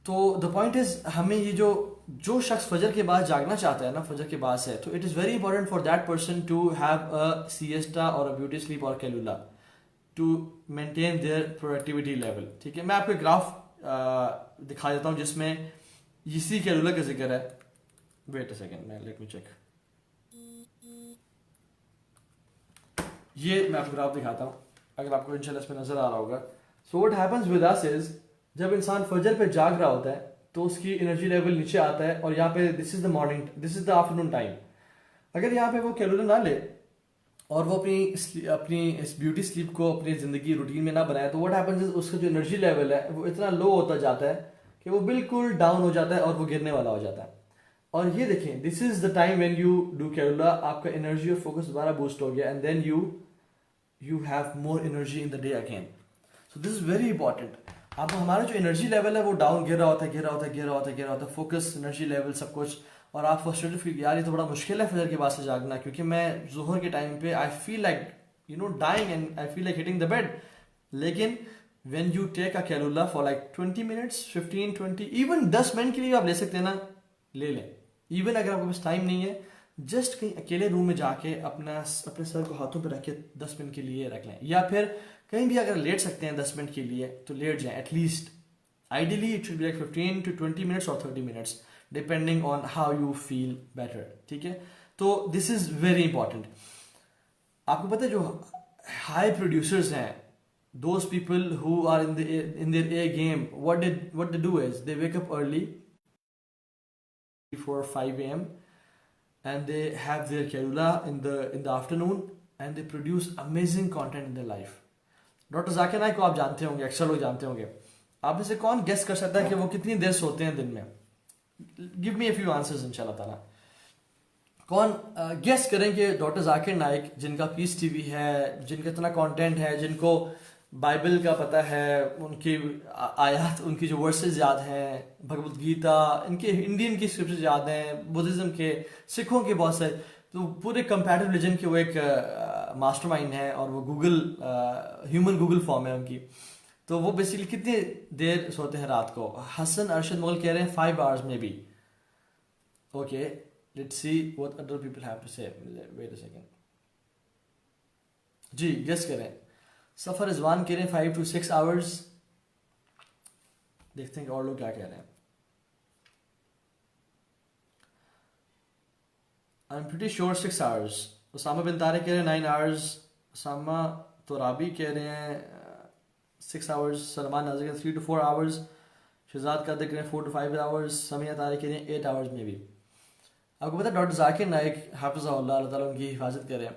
तो द पॉइंट इज हमें ये जो शख्स फजर के बाद जागना चाहता है ना, फजर के बाद से, तो it is very important for that person to have a siesta और अ ब्यूटी स्लीप और कैलुला to maintain their productivity level, ठीक है। मैं आपको एक ग्राफ दिखा देता हूँ जिसमें इसी कैलुला का जिक्र है। वेट अ सेकेंड, मैं लेट मी चेक। ये मैं आपको ग्राफ दिखाता हूँ, अगर आपको इंशाल्लाह इसमें नजर आ रहा होगा। So what happens with us is, जब इंसान फजर पे जाग रहा होता है तो उसकी एनर्जी लेवल नीचे आता है, और यहाँ पे this is the morning, this is the afternoon time. अगर यहाँ पे वो कैलुला ना ले और वो अपनी इस ब्यूटी स्लीप को अपनी जिंदगी रूटीन में ना बनाए, तो व्हाट हैपेंस इज उसका जो एनर्जी लेवल है वो इतना लो होता जाता है कि वो बिल्कुल डाउन हो जाता है और वो गिरने वाला हो जाता है। और ये देखें, this is the time when you do कैलुला, आपका एनर्जी और फोकस दोबारा बूस्ट हो गया, and then you have more energy in the day again. So this is very important. अब हमारा जो एनर्जी लेवल है वो डाउन गिर रहा होता है, फोकस, एनर्जी लेवल, सब कुछ, और आप फ्रस्ट्रेटेड फील, यार ये तो बड़ा मुश्किल है फजर के बाद से जागना, क्योंकि मैं जोहर के टाइम पे I feel like dying and I feel like hitting the bed. लेकिन व्हेन यू टेक अ कैलुला for like 20 minutes, 15-20, even 10 minute के लिए आप ले सकते हैं ना, ले लें। इवन अगर आपके पास टाइम नहीं है, जस्ट कहीं अकेले रूम में जाके अपने सर को हाथों पे रख के 10 मिनट के लिए रख लें, या फिर कहीं भी अगर लेट सकते हैं 10 मिनट के लिए तो लेट जाएं at least. Ideally it should be like 15 to 20 minutes और 30 minutes depending on how you feel better, ठीक है। तो दिस इज वेरी इंपॉर्टेंट। आपको पता है जो हाई प्रोड्यूसर्स हैं, those people who are in their A game, what they do is they wake up early 4-5 a.m. and they have their कैलुला in the afternoon and they produce amazing content in their life. Doctor Zakir Naik को आप जानते होंगे, अक्सर लोग जानते होंगे। आप में से कौन गेस कर सकता है कि वो कितनी देर सोते हैं दिन में? Give me a few answers इंशाल्लाह ताला। कौन गेस करें कि डॉक्टर जाकिर नाइक, जिनका पीस टीवी है, जिनका इतना कंटेंट है, जिनको बाइबल का पता है, उनकी आयत, उनकी जो वर्सेस याद हैं, भगवत गीता, इनके इंडियन की स्क्रिप्चर्स याद हैं, बुद्धिज्म के, सिखों के बहुत से, तो पूरे कंपैरेटिव रिलीजन के वो एक मास्टरमाइंड है, और वो ह्यूमन गूगल फॉर्म है उनकी। तो वो बेसिकली कितनी देर सोते हैं रात को? हसन अरशद मुगल कह रहे हैं 5 hours में भी। Okay, let's see what other people have to say. Wait a second जी, गेस करें। सफर रिजवान कह रहे हैं 5 to 6 hours। देखते हैं कि और लोग क्या कह रहे हैं। I am pretty sure 6 hours। Usama bin Tariq कह रहे हैं 9 hours। उसामा तोराबी कह रहे हैं 6 hours। सलमान नाज़िर कह रहे हैं 3 to 4 hours। शहजाद कादिर कह रहे हैं 4 to 5 hours। समिया तारिक कह रहे हैं 8 hours में भी। आपको पता है डॉक्टर जाकिर नाइक हाफिज़हुल्लाह, अल्लाह ताला उनकी हिफाजत करे,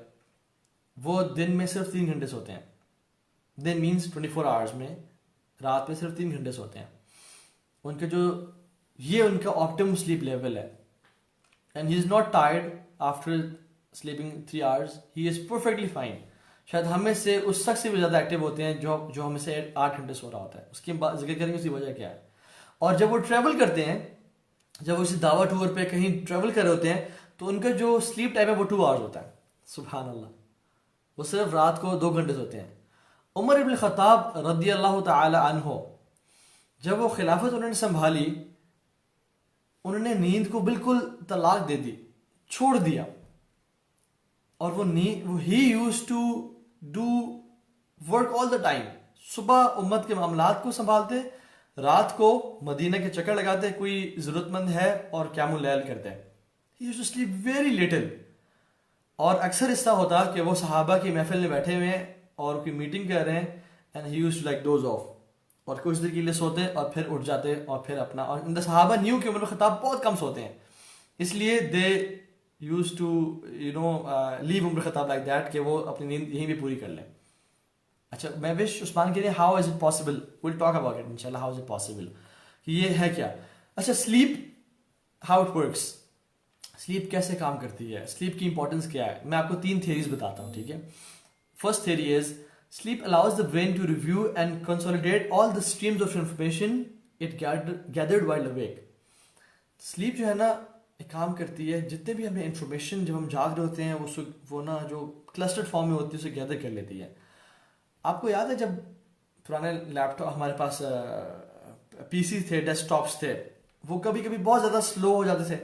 वो दिन में सिर्फ 3 घंटे सोते हैं। दिन मीन्स 24 hours में, रात में सिर्फ 3 घंटे सोते हैं। उनके ये उनका ऑप्टिमम स्लीप लेवल है, and he is not tired after sleeping 3 hours। He is perfectly fine. शायद हमें से उस शख्स से भी ज्यादा एक्टिव होते हैं जो हमें से 8 घंटे सो रहा होता है। उसकी जिक्र करेंगे उसकी वजह क्या है। और जब वो ट्रेवल करते हैं, जब वो इसी दावा टूर पे कहीं ट्रेवल कर रहे होते हैं, तो उनका जो स्लीप टाइम है वो 2 hours होता है। सुभान अल्लाह, वो सिर्फ रात को 2 घंटे सोते हैं। उमर इब्न खत्ताब रदी अल्लाह ताला अन्हो, जब वो खिलाफत उन्होंने संभाली, उन्होंने नींद को बिल्कुल तलाक दे दी, छोड़ दिया। और वो he used to do work all the time. सुबह उम्मत के मामलात को संभालते, रात को मदीना के चक्कर लगाते, कोई जरूरतमंद है और क़यामुल लैल करते हैं। He used to sleep very little. और अक्सर ऐसा होता कि वो सहाबा की महफिल में बैठे हुए हैं और कोई मीटिंग कर रहे हैं, and he used to like doze off, और कुछ देर के लिए सोते और फिर उठ जाते और फिर अपना। और इन द सहाबा न्यू कि उमर खत्ताब बहुत कम सोते हैं, इसलिए they used to leave Umar Khattab like that, कि वो अपनी नींद यहीं भी पूरी कर लें। अच्छा, मैं विश उस्मान के लिए how is it possible, will talk about it इंशाल्लाह, हाउ इज इट पॉसिबल, कि ये है क्या। अच्छा, sleep how it works. Sleep कैसे काम करती है, स्लीप की इंपॉर्टेंस क्या है, मैं आपको 3 थियरीज बताता हूँ, ठीक है। First theory is sleep allows the brain to review and consolidate all the streams of information it gathered while awake. Sleep जो है ना एक काम करती है, जितने भी हमें इंफॉर्मेशन जब हम जाग रहे होते हैं वो ना जो क्लस्टर्ड फॉर्म में होती है उसे गैदर कर लेती है। आपको याद है जब पुराने लैपटॉप हमारे पास पीसी थे, डेस्कटॉप्स थे, वो कभी कभी बहुत ज़्यादा स्लो हो जाते थे,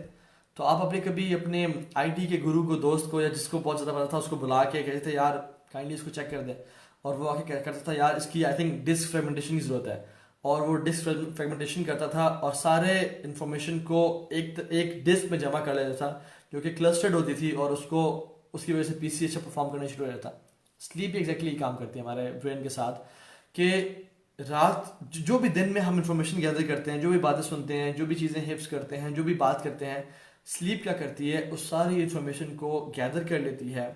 तो आप अपने आईटी के गुरु को, दोस्त को, या जिसको बहुत ज़्यादा पता था उसको बुला के कहते थे यार काइंडली इसको चेक कर दे, और वो आके करता था यार इसकी आई थिंक डिस्क फ्रेगमेंटेशन की ज़रूरत है, और वो डिस्क फ्रेगमेंटेशन करता था और सारे इंफॉर्मेशन को एक डिस्क में जमा कर लेता था जो कि क्लस्टर्ड होती थी, और उसकी वजह से पीसी अच्छा परफॉर्म करना शुरू हो जाता। स्लीप एग्जैक्टली काम करती है हमारे ब्रेन के साथ कि रात जो भी दिन में हम इंफॉर्मेशन गैदर करते हैं, जो भी बातें सुनते हैं, जो भी चीज़ें हिफ्स करते हैं, जो भी बात करते हैं, स्लीप क्या करती है उस सारी इंफॉर्मेशन को गैदर कर लेती है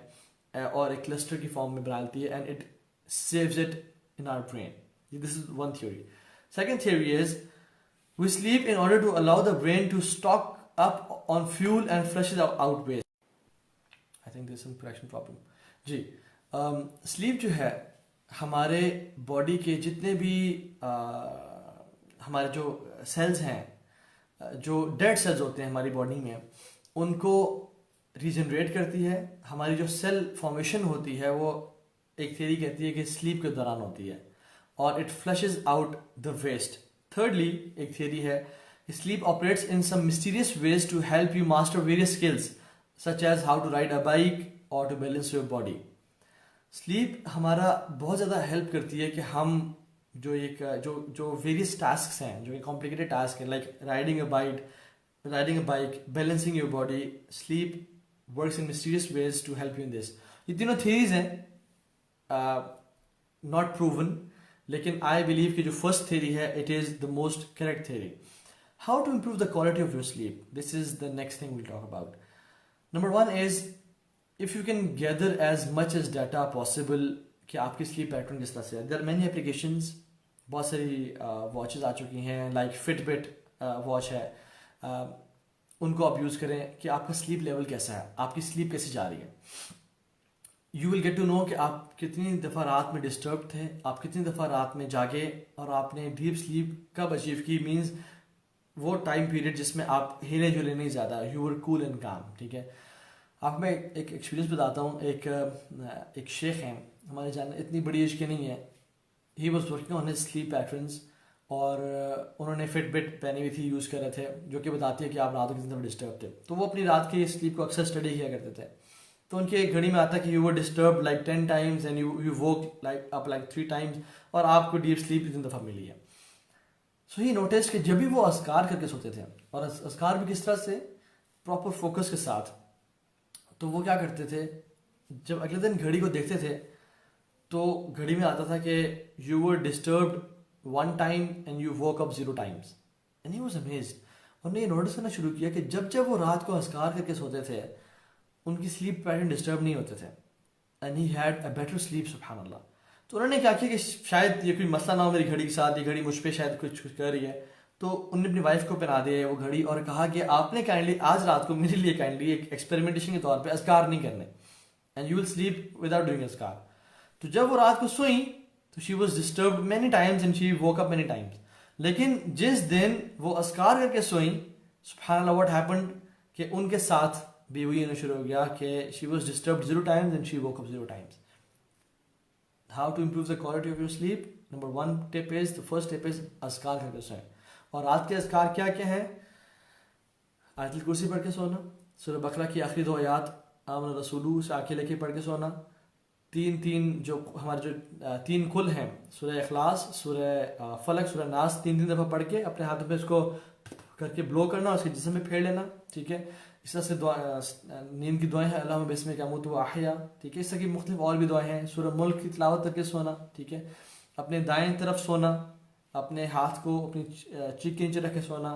और एक क्लस्टर की फॉर्म में बना लेती है, and it saves it in our brain. This is one theory. Second theory is we sleep in order to allow the brain to stock up on fuel and flush out waste. I think this is correction problem ji. Sleep जो है हमारे body के जितने भी हमारे जो sales हैं, जो डेड सेल्स होते हैं हमारी बॉडी में, उनको रीजनरेट करती है। हमारी जो सेल फॉर्मेशन होती है वो एक थियरी कहती है कि स्लीप के दौरान होती है, और it flushes out the waste. Thirdly एक थियरी है sleep operates in some mysterious ways to help you master various skills such as how to ride a bike और to balance your body. Sleep हमारा बहुत ज़्यादा help करती है कि हम जो वेरियस टास्क हैं, जो कॉम्प्लिकेटेड टास्क हैं, like riding a bike, balancing your body, sleep works in mysterious ways to help you in this. ये तीनों थियरीज हैं, नॉट प्रूवन, लेकिन आई बिलीव कि जो फर्स्ट थियरी है it is the most correct theory. How to improve the quality of your sleep, this is the next thing will talk about. Number one is if you can gather as much as data possible कि आपकी sleep pattern किस तरह से है। There are many applications, बहुत सारी watches आ चुकी हैं, लाइक फिटबिट वॉच है, उनको आप यूज़ करें कि आपका स्लीप लेवल कैसा है, आपकी स्लीप कैसे जा रही है। You will get to know कि आप कितनी दफ़ा रात में डिस्टर्ब थे, आप कितनी दफ़ा रात में जागे, और आपने डीप स्लीप कब अचीव की। मीन्स वो टाइम पीरियड जिसमें आप हिले जुले नहीं ज़्यादा, यू वर कूल एंड काम, ठीक है। आपको मैं एक एक्सपीरियंस बताता हूँ। एक शेख हैं हमारे जान, इतनी बड़ी एज के नहीं है, he was working on his sleep patterns, और उन्होंने फिटबिट पहनी हुई थी, यूज़ कर रहे थे, जो कि बताती है कि आप रात को कितनी दफ़ा डिस्टर्ब थे। तो वो अपनी रात की स्लीप को अक्सर स्टडी किया करते थे। तो उनके घड़ी में आता है कि you were disturb like 10 times and you woke like up like 3 times, और आपको डीप स्लीप इतनी दफ़ा मिली है। सो ही नोटिस कि जब भी वो अस्कार करके सोते थे, और अस्कार भी किस तरह से, प्रॉपर फोकस के साथ, तो वो क्या करते थे, जब अगले दिन घड़ी को देखते थे तो घड़ी में आता था कि you were disturbed 1 time and you woke up 0 times, and he was amazed. उन्होंने ये नोटिस करना शुरू किया कि जब जब वो रात को अस्कार करके सोते थे उनकी स्लीप पैटर्न डिस्टर्ब नहीं होते थे, and he had a better sleep, सुभान अल्लाह। तो उन्होंने क्या किया कि शायद ये कोई मसला ना हो मेरी घड़ी के साथ, ये घड़ी मुझ पर शायद कुछ कर रही है, तो उन्होंने अपनी वाइफ को पहना दिया वो घड़ी, और कहा कि आपने काइंडली आज रात को मेरे लिए काइंडली एक एक्सपेरिमेंटेशन के तौर पे अस्कार नहीं करने, and you will sleep without doing अस्कार। तो जब वो रात को सोई तो she was disturbed many times and she woke up many times, लेकिन जिस दिन वो अस्कार करके सोई, सुभान अल्लाह, व्हाट हैपेंड कि उनके साथ भी वही होना शुरू हो गया कि she was disturbed 0 times and she woke up 0 times. How to improve the quality of your sleep, number one tip is, the first tip is अस्कार करके सोएं। और रात के अस्कार क्या क्या है? आयतुल कुर्सी पढ़ के सोना, सूरह बकरा की आखिरी 2 आयत आमन रसूलू से आके लेके पढ़ के सोना, 3 जो हमारे जो 3 कुल हैं, सूरह इखलास, सूरह फलक, सूरह नास, 3 दफ़ा पढ़ के अपने हाथों पे इसको करके ब्लो करना, उसके जिस्म में फेर लेना, ठीक है। इस तरह से दुआ, नींद की दुआएं हैं, अल्लाहुम्मा बिस्मिक अमूतु व अहया, ठीक है। इस तरह की मुख्तलिफ और भी दुआएं हैं। सूरह मुल्क की तिलावत करके सोना, ठीक है। अपने दाएं तरफ सोना, अपने हाथ को अपनी चीख के नीचे रखे सोना,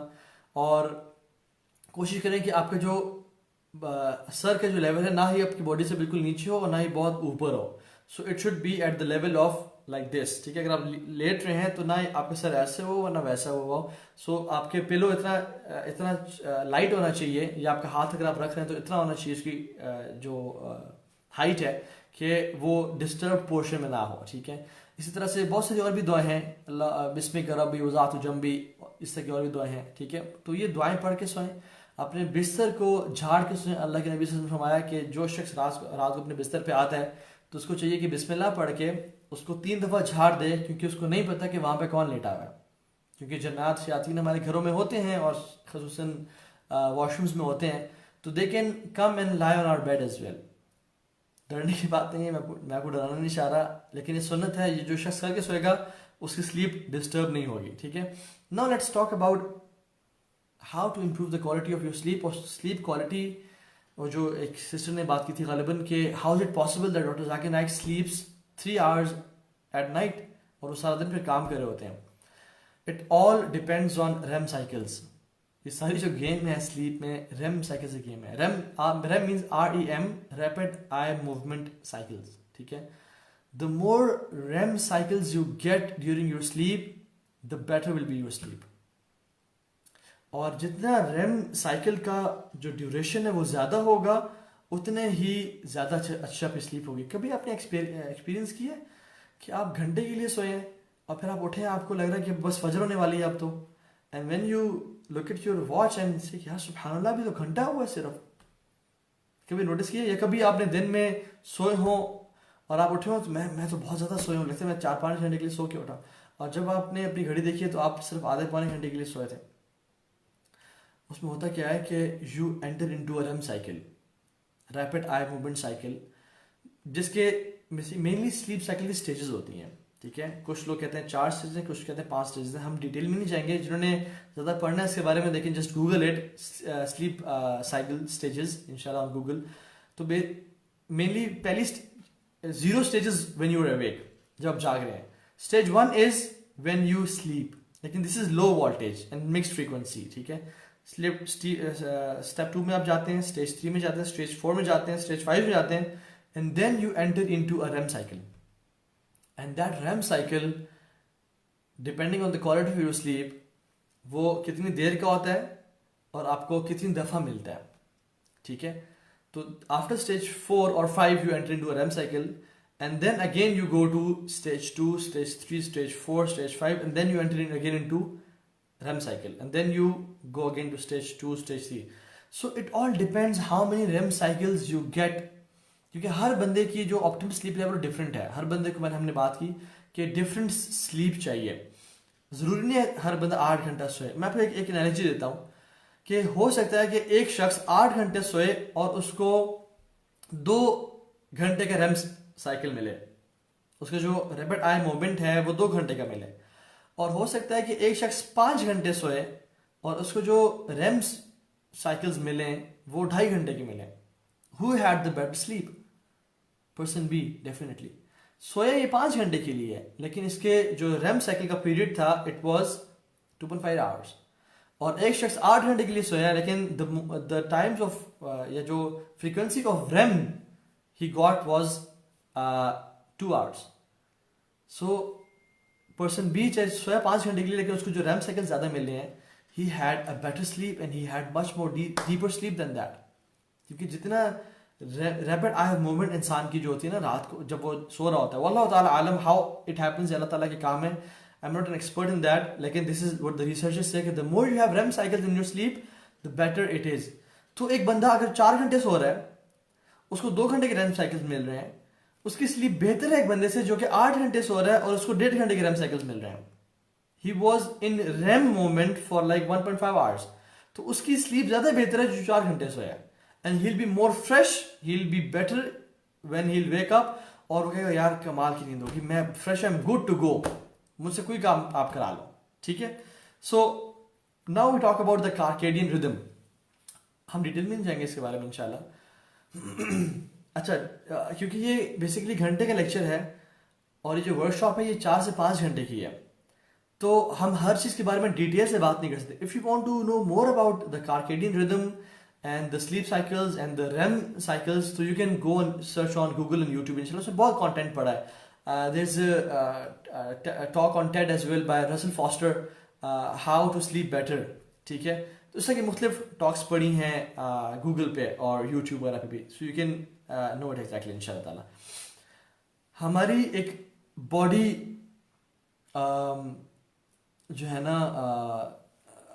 और कोशिश करें कि आपका जो सर का जो लेवल है ना ही आपकी बॉडी से बिल्कुल नीचे हो और ना ही बहुत ऊपर हो। So it should be at the level of like this, ठीक है। अगर आप लेट रहे हैं तो ना आपका सर ऐसे हो ना वैसा हो। सो आपके पिलो इतना इतना लाइट होना चाहिए, या आपका हाथ अगर आप रख रहे हैं तो इतना होना चाहिए उसकी जो हाइट है कि वो डिस्टर्ब पोर्शन में ना हो, ठीक है। इसी तरह से बहुत सारी और भी दुआएं हैं, बिस्मिक रब्बी वज़ातु जंबी, इस तरह की और भी दुआएं हैं, ठीक है। तो ये दुआएं पढ़ के सोएं, अपने बिस्तर को झाड़ के सोएं। अल्लाह के नबी सल्लल्लाहु अलैहि वसल्लम ने फरमाया कि जो शख्स रात को अपने बिस्तर पे आता है तो उसको चाहिए कि बिस्मिल्लाह पढ़ के उसको 3 दफ़ा झाड़ दे, क्योंकि उसको नहीं पता कि वहाँ पे कौन लेटा हुआ है। क्योंकि जन्नात शयातीन हमारे घरों में होते हैं और खसूसन वॉशरूम्स में होते हैं, तो they can come and lie on our bed as well. डरने की बात नहीं है, मैं आपको डराना नहीं चाह रहा, लेकिन ये सुन्नत है। ये जो शख्स करके सोएगा उसकी स्लीप डिस्टर्ब नहीं होगी, ठीक है। Now let's talk about how to improve the quality of your sleep. और स्लीप क्वालिटी, और जो एक सिस्टर ने बात की थी गालिबन कि how is it possible that doctor Zakir Naik स्लीप्स 3 hours at night और वो सारा दिन फिर काम कर रहे होते हैं। It all depends on REM cycles. ये सारी जो गेम है स्लीप में, रेम साइकिल से गेम है। REM means REM, rapid eye movement cycles, ठीक है। The more REM cycles you get during your sleep the better will be your sleep. और जितना रेम साइकिल का जो ड्यूरेशन है वो ज़्यादा होगा, उतने ही ज़्यादा अच्छा पे स्लीप होगी। कभी आपने एक्सपीरियंस किया है कि आप घंटे के लिए सोए और फिर आप उठे, आपको लग रहा है कि बस फजर होने वाली है अब तो, and when you look at your watch and से यार सुब्हानअल्लाह भी तो घंटा हुआ है सिर्फ। कभी नोटिस किया? या कभी आपने दिन में सोए हो और आप उठे हो तो मैं तो बहुत ज़्यादा सोए हूँ, लगता है मैं 4-5 घंटे के लिए सो के उठा, और जब आपने अपनी घड़ी देखी है तो आप सिर्फ आधे पौने घंटे के लिए सोए थे। उसमें होता क्या है कि you enter into a REM cycle, rapid eye movement cycle, जिसके मेनली स्लीप साइकिल की स्टेजेस होती हैं, ठीक है। कुछ लोग कहते हैं 4 स्टेजेस हैं, कुछ कहते हैं 5 स्टेजेस हैं। हम डिटेल में नहीं जाएंगे, जिन्होंने ज़्यादा पढ़ना है इसके बारे में देखें, just Google it sleep cycle stages इंशाल्लाह ऑन गूगल। तो मेनली पहली 0 stages when you are awake, जब आप जाग रहे हैं। Stage 1 is when you sleep, लेकिन this is low voltage and mixed frequency, ठीक है। स्टेप 2 में आप जाते हैं, स्टेज 3 में जाते हैं, स्टेज 4 में जाते हैं, स्टेज 5 में जाते हैं, and then you enter into a REM cycle. And that REM cycle depending on the quality of your sleep, वो कितनी देर का होता है और आपको कितनी दफ़ा मिलता है, ठीक है। तो आफ्टर स्टेज 4 और 5 you enter into a REM cycle, and then again you go to stage 2, stage 3, stage 4, stage 5, and then you enter in again into REM cycle, and then you go again to stage 2, stage 3. So it all depends how many REM cycles you get, क्योंकि हर बंदे की जो optimum sleep level different है। हर बंदे को हमने बात की कि डिफरेंट स्लीप चाहिए, ज़रूरी नहीं है हर बंदा 8 घंटा सोए। मैं आपको एक एनालॉजी देता हूँ कि हो सकता है कि एक शख्स 8 घंटे सोए और उसको 2 घंटे का रेम साइकिल मिले, उसका जो रैपिड आई मूवमेंट है वो 2 घंटे का मिले। और हो सकता है कि एक शख्स 5 घंटे सोए और उसको जो रेम साइकिल्स मिले वो 2.5 घंटे के मिले। Who had the better sleep? Person B definitely. सोया ये 5 घंटे के लिए है, लेकिन इसके जो रेम साइकिल का पीरियड था इट वाज 2.5 आवर्स। और एक शख्स 8 घंटे के लिए सोया, लेकिन द टाइम्स ऑफ या जो frequency of REM he got was 2 hours. So person B चाहे सोया 5 घंटे के लिए, लेकिन उसको जो रैम साइकिल ज्यादा मिल रहे हैं, he had a better sleep and he had much more deeper sleep than that. क्योंकि जितना रैपिड आई मूवमेंट इंसान की जो होती है ना रात को जब वो सो रहा होता है, वल्लाहु ताला आलम हाउ इट हैपेंस, अल्लाह ताला के काम है। I am not an expert in that, लेकिन this is what the researchers say कि the more you have REM cycles in your sleep the better it is. तो एक बंदा अगर 4 घंटे सो रहा है, उसको 2 घंटे के रैम साइकिल्स मिल रहे हैं, उसकी स्लीप बेहतर है एक बंदे से जो कि 8 घंटे सो रहा है और उसको 1.5 घंटे के रेम साइकिल्स मिल रहे हैं। He was in REM moment for like 1.5 hours, तो उसकी स्लीप ज्यादा बेहतर है जो 4 घंटे सोया है। And he will be more fresh, he will be better when he will wake up, और वो कहेगा यार कमाल की नींद होगी, मैं fresh, I am good to go, मुझसे कोई काम आप करा लो, ठीक है। So now we talk about the circadian rhythm. हम डिटेल में नहीं जाएंगे इसके बारे में इंशाल्लाह। अच्छा, क्योंकि ये बेसिकली घंटे का लेक्चर है और ये जो वर्कशॉप है ये 4 से 5 घंटे की है, तो हम हर चीज़ के बारे में डिटेल से बात नहीं कर सकते। If you want to know more about the circadian rhythm and the sleep cycles and the REM cycles, तो you can go and search on Google and YouTube, इंशाल्लाह उसमें बहुत कंटेंट पड़ा है। there's a talk on TED as well by Russell Foster, how to sleep better. ठीक है, तो इस तरह की मुख्तलिफ टॉक्स पढ़ी हैं गूगल पे और यूट्यूब वगैरह पे भी, so you can know it exactly इंशाल्लाह ताला. हमारी एक बॉडी जो है ना,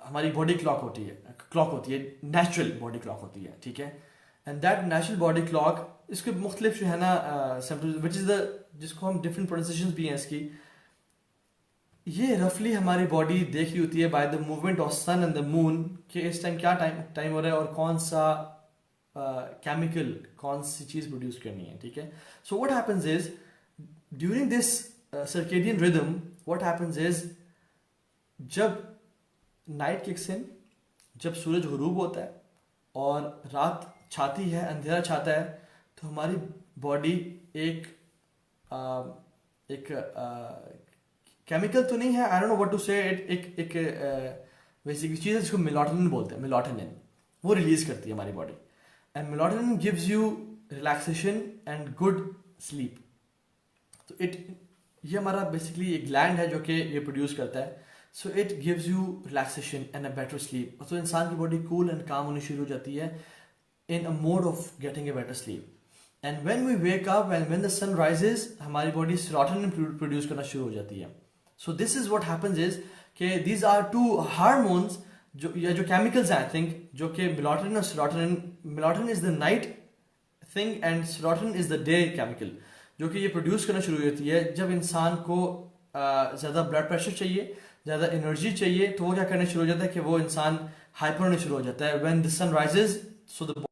हमारी बॉडी क्लॉक होती है, नेचुरल बॉडी क्लॉक होती है, ठीक है. And that natural body clock, इसके मुख्तलिफ जो है ना विच इज़ द, जिसको हम डिफरेंट प्रोनाउंसिएशंस भी हैं इसकी, ये रफली हमारी बॉडी देख रही होती है by the movement of sun and the moon कि इस टाइम क्या टाइम हो रहा है और कौन सा केमिकल कौन सी चीज़ प्रोड्यूस करनी है, ठीक है. So what happens is during this circadian rhythm, what happens is जब नाइट किक्स इन, जब सूरज गुरूब होता है और रात छाती है, अंधेरा छाता है, तो हमारी बॉडी एक केमिकल तो नहीं है, I don't know what to say it, एक बेसिक चीज़ है जिसको मेलाटोनिन बोलते हैं, मेलाटोनिन, वो रिलीज करती है हमारी body. And melatonin gives you relaxation and good sleep. तो ये हमारा बेसिकली एक ग्लैंड है जो कि ये प्रोड्यूस करता है. So it gives you relaxation and a better sleep. तो इंसान की बॉडी कूल एंड काम होनी शुरू हो जाती है in a mode of getting a better sleep. And when we wake up and when the sun rises, हमारी बॉडी सेरोटोनिन प्रोड्यूस करना शुरू हो जाती है. So this is what happens is कि दीज आर टू हार्मोन्स जो chemicals हैं, I think, जो कि मेलाटोनिन और serotonin. Melatonin is the night thing and serotonin is the day chemical, जो कि ये प्रोड्यूस करना शुरू हो जाती है जब इंसान को ज़्यादा ब्लड प्रेशर चाहिए, ज़्यादा एनर्जी चाहिए, तो वो क्या करना शुरू हो जाता है कि वो इंसान हाइपर होने शुरू हो जाता है. When the sun rises, so the,